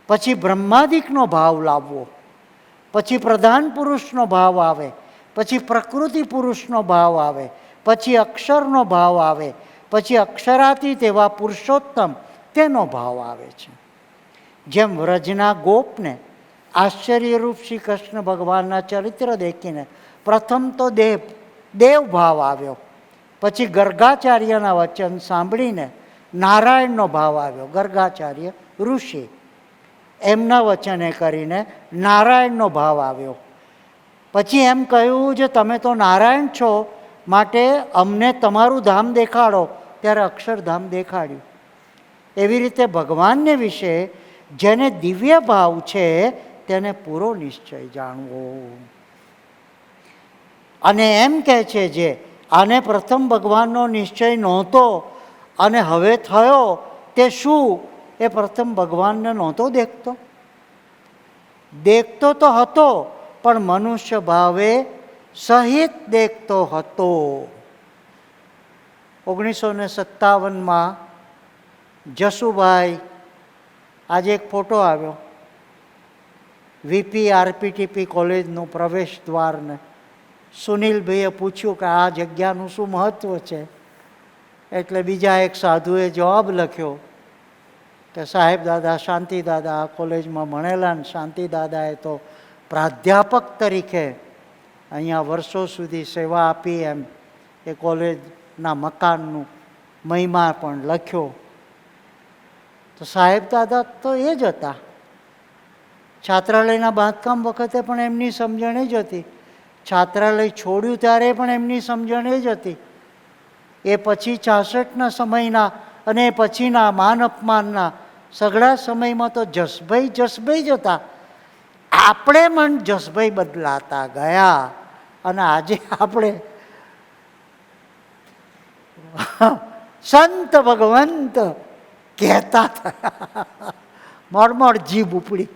પછી બ્રહ્માદિકનો ભાવ લાવવો, પછી પ્રધાન પુરુષનો ભાવ આવે, પછી પ્રકૃતિ પુરુષનો ભાવ આવે, પછી અક્ષરનો ભાવ આવે, પછી અક્ષરાતીત એવા પુરુષોત્તમ તેનો ભાવ આવે છે. જેમ વ્રજના ગોપને આશ્ચર્યરૂપ શ્રી કૃષ્ણ ભગવાનના ચરિત્ર દેખીને પ્રથમ તો દેવ ભાવ આવ્યો, પછી ગર્ગાચાર્યના વચન સાંભળીને નારાયણનો ભાવ આવ્યો. ગર્ગાચાર્ય ઋષિ, એમના વચને કરીને નારાયણનો ભાવ આવ્યો. પછી એમ કહ્યું જે તમે તો નારાયણ છો માટે અમને તમારું ધામ દેખાડો, ત્યારે અક્ષરધામ દેખાડ્યું. એવી રીતે ભગવાનને વિશે જેને દિવ્ય ભાવ છે તેને પૂરો નિશ્ચય જાણવો. અને એમ કહે છે જે આને પ્રથમ ભગવાનનો નિશ્ચય નહોતો અને હવે થયો તે શું? એ પ્રથમ ભગવાનને નહોતો દેખતો. દેખતો તો હતો પણ મનુષ્ય ભાવે સહિત દેખતો હતો. 1957માં જસુભાઈ, આજે એક ફોટો આવ્યો, વીપી આરપીટીપી કોલેજનું પ્રવેશ દ્વારને સુનિલભાઈએ પૂછ્યું કે આ જગ્યાનું શું મહત્ત્વ છે? એટલે બીજા એક સાધુએ જવાબ લખ્યો કે સાહેબ દાદા શાંતિદાદા આ કોલેજમાં ભણેલા ને શાંતિદાદાએ તો પ્રાધ્યાપક તરીકે અહીંયા વર્ષો સુધી સેવા આપી, એમ એ કોલેજના મકાનનું મહિમા પણ લખ્યો. તો સાહેબ દાદા તો એ જ હતા. છાત્રાલયના બાંધકામ વખતે પણ એમની સમજણ એ જ હતી. છાત્રાલય છોડ્યું ત્યારે પણ એમની સમજણ એ જ હતી. એ પછી 66ના સમયના અને પછીના માન અપમાનના સઘળા સમયમાં તો જસભાઈ જસભાઈ જ હતા. આપણે પણ જસભાઈ બદલાતા ગયા અને આજે આપણે સંત ભગવંત કહેતા થયા. મોડ જીભ ઉપડી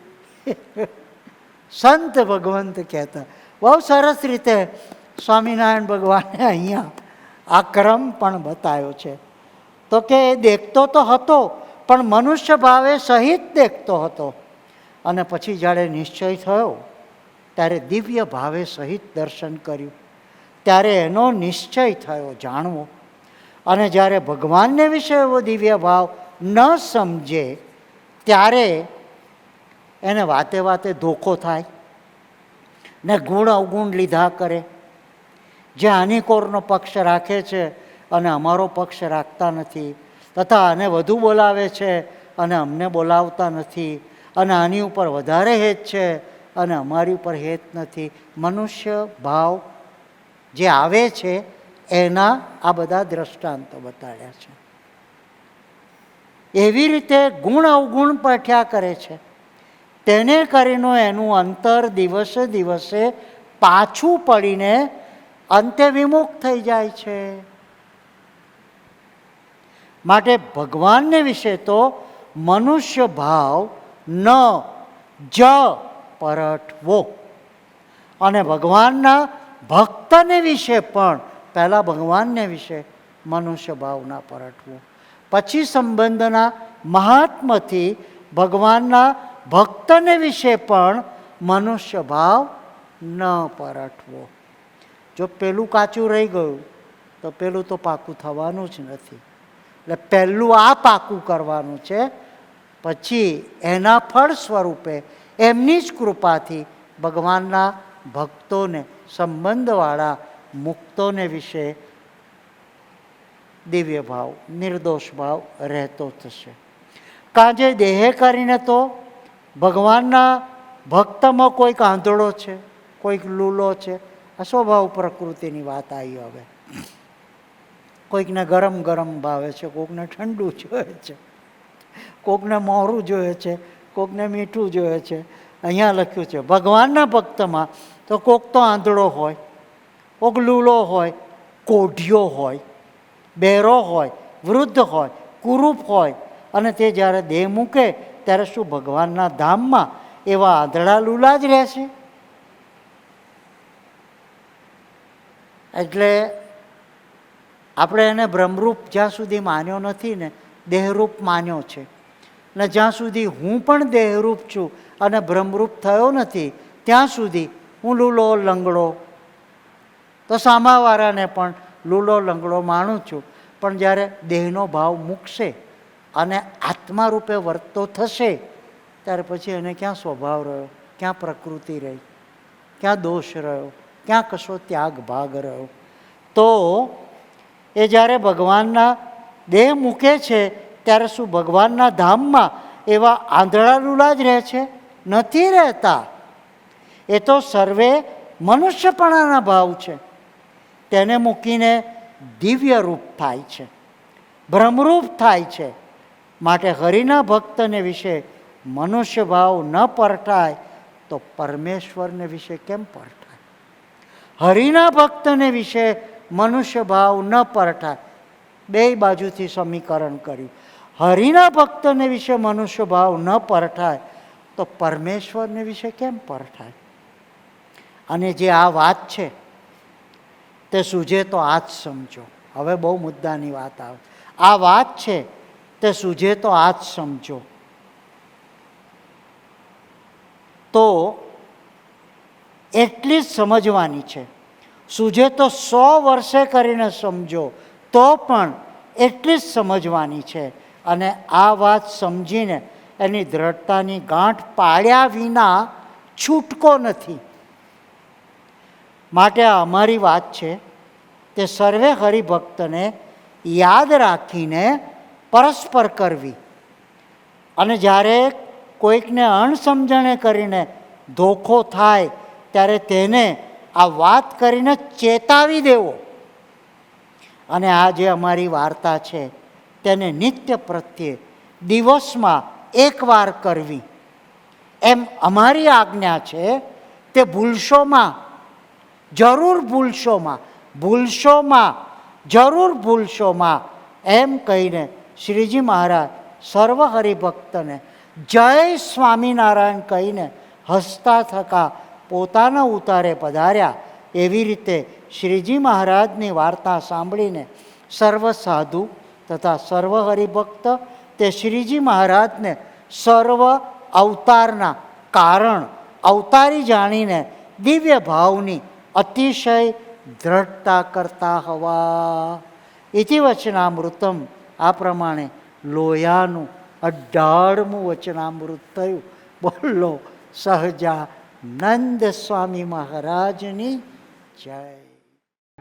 સંત ભગવંત કહેતા. બહુ સરસ રીતે સ્વામિનારાયણ ભગવાને અહીંયા આ ક્રમ પણ બતાવ્યો છે. તો કે એ દેખતો તો હતો પણ મનુષ્ય ભાવે સહિત દેખતો હતો અને પછી જ્યારે નિશ્ચય થયો ત્યારે દિવ્ય ભાવે સહિત દર્શન કર્યું, ત્યારે એનો નિશ્ચય થયો જાણવો. અને જ્યારે ભગવાનને વિશે એવો દિવ્ય ભાવ ન સમજે ત્યારે એને વાતે વાતે ધોખો થાય ને ગુણ અવગુણ લીધા કરે. જે હાનિકોરનો પક્ષ રાખે છે અને અમારો પક્ષ રાખતા નથી, તથા આને વધુ બોલાવે છે અને અમને બોલાવતા નથી, અને આની ઉપર વધારે હેત છે અને અમારી ઉપર હેત નથી. મનુષ્ય ભાવ જે આવે છે એના આ બધા દ્રષ્ટાંતો બતાડ્યા છે. એવી રીતે ગુણ અવગુણ પાઠ્યા કરે છે, તેને કરીને એનું અંતર દિવસે દિવસે પાછું પડીને અંતે વિમુખ થઈ જાય છે. માટે ભગવાનને વિશે તો મનુષ્ય ભાવ ન જ પરઠવો, અને ભગવાનના ભક્તને વિશે પણ પહેલાં ભગવાનને વિશે મનુષ્ય ભાવ ના પરઠવો, પછી સંબંધના મહાત્મ્યથી ભગવાનના ભક્તને વિશે પણ મનુષ્ય ભાવ ન પરઠવો. જો પેલું કાચું રહી ગયું તો પેલું તો પાકું થવાનું જ નથી. એટલે પહેલું આ પાકું કરવાનું છે, પછી એના ફળ સ્વરૂપે એમની જ કૃપાથી ભગવાનના ભક્તોને, સંબંધવાળા મુક્તોને વિશે દિવ્ય ભાવ, નિર્દોષ ભાવ રહેતો થશે. કાજે દેહે કરીને તો ભગવાનના ભક્તમાં કોઈક આંધળો છે, કોઈક લૂલો છે. આ સ્વભાવ પ્રકૃતિની વાત આવી. હવે કોઈકને ગરમ ગરમ ભાવે છે, કોઈકને ઠંડુ જોઈએ છે, કોઈકને મોરું જોઈએ છે, કોઈકને મીઠું જોઈએ છે. અહીંયા લખ્યું છે ભગવાનના ભક્તમાં તો કોક તો આંધળો હોય, કોક લૂલો હોય, કોઢિયો હોય, બહેરો હોય, વૃદ્ધ હોય, કુરૂપ હોય, અને તે જ્યારે દેહ મૂકે ત્યારે શું ભગવાનના ધામમાં એવા આંધળા લૂલા જ રહેશે? એટલે આપણે એને બ્રહ્મરૂપ જ્યાં સુધી માન્યો નથી ને, દેહરૂપ માન્યો છે. ને જ્યાં સુધી હું પણ દેહરૂપ છું અને બ્રહ્મરૂપ થયો નથી ત્યાં સુધી હું લૂલો લંગડો, તો સામાવાળાને પણ લૂલો લંગડો માનું છું. પણ જ્યારે દેહનો ભાવ મૂકશે અને આત્મા રૂપે વર્તતો થશે ત્યારે પછી એને ક્યાં સ્વભાવ રહ્યો, ક્યાં પ્રકૃતિ રહી, ક્યાં દોષ રહ્યો, ક્યાં કશો ત્યાગ ભાગ રહ્યો? તો એ જ્યારે ભગવાનના દેહ મૂકે છે ત્યારે શું ભગવાનના ધામમાં એવા આંધળા લૂલા જ રહે છે? નથી રહેતા. એ તો સર્વે મનુષ્યપણાના ભાવ છે. તેને મૂકીને દિવ્ય રૂપ થાય છે, બ્રહ્મરૂપ થાય છે. માટે હરિના ભક્તને વિશે મનુષ્ય ભાવ ન પરઠાય તો પરમેશ્વરને વિશે કેમ પરઠાય? હરિના ભક્તને વિશે મનુષ્ય ભાવ ન પરઠાય, બે બાજુથી સમીકરણ કર્યું. હરિના ભક્તને વિશે મનુષ્ય ભાવ ન પરઠાય તો પરમેશ્વરને વિશે કેમ પરઠાય? અને જે આ વાત છે તે સૂઝે તો આ જ સમજો. હવે બહુ મુદ્દાની વાત આવે. આ વાત છે તે સૂઝે તો આ જ સમજો. તો એટલી જ સમજવાની છે. સૂઝે તો 100 વર્ષે કરીને સમજો તો પણ એટલી જ સમજવાની છે. અને આ વાત સમજીને એની દ્રઢતાની ગાંઠ પાડ્યા વિના છૂટકો નથી. માટે આ અમારી વાત છે તે સર્વે હરિભક્તને યાદ રાખીને પરસ્પર કરવી. અને જ્યારે કોઈકને અણસમજણે કરીને ધોખો થાય ત્યારે તેને આ વાત કરીને ચેતાવી દેવો. અને આ જે અમારી વાર્તા છે તેને નિત્ય પ્રત્યે દિવસમાં એકવાર કરવી એમ અમારી આજ્ઞા છે. તે ભૂલશોમાં, જરૂર ભૂલશોમાં, ભૂલશોમાં, જરૂર ભૂલશોમાં એમ કહીને શ્રીજી મહારાજ સર્વ હરિભક્તને જય સ્વામિનારાયણ કહીને હસતા થકા પોતાના ઉતારે પધાર્યા. એવી રીતે શ્રીજી મહારાજની વાર્તા સાંભળીને સર્વ સાધુ તથા સર્વ હરિભક્ત તે શ્રીજી મહારાજને સર્વ અવતારના કારણ અવતારી જાણીને દિવ્ય ભાવની અતિશય દ્રઢતા કરતા હવા. ઇતિ વચનામૃતમ. આ પ્રમાણે લોયાનું 18મું વચનામૃત થયું. બોલો સહજાનંદ સ્વામી મહારાજની જય.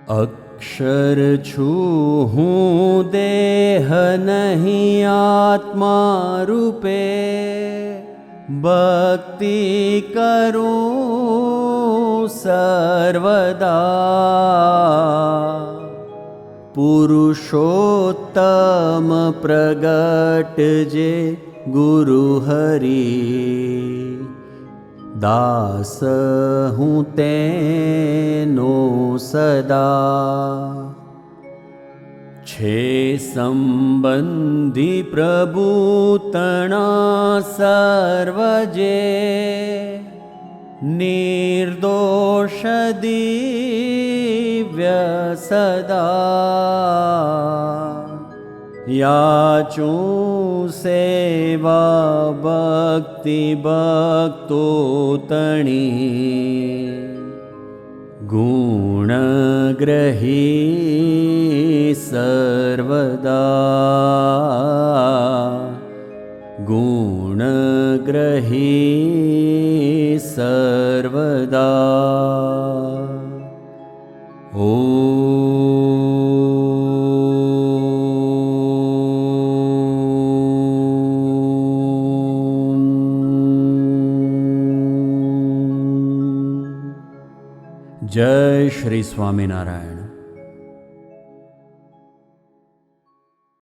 અક્ષર છું હું દેહ નહીં આત્મા રૂપે, ભક્તિ કરું સર્વદા. પુરુષોત્તમ પ્રગટ જે ગુરુ હરિ, દાસ હું તેનો સદા. છે સંબંધી પ્રભુ તણા સર્વ જે, નિર્દોષ દિવ્ય સદા. યાચું સેવા ભક્તિ ભક્તો તણી, ગુણગ્રહી સર્વદા. ગુણગ્રહી સર્વદા. જય શ્રી સ્વામિનારાયણ.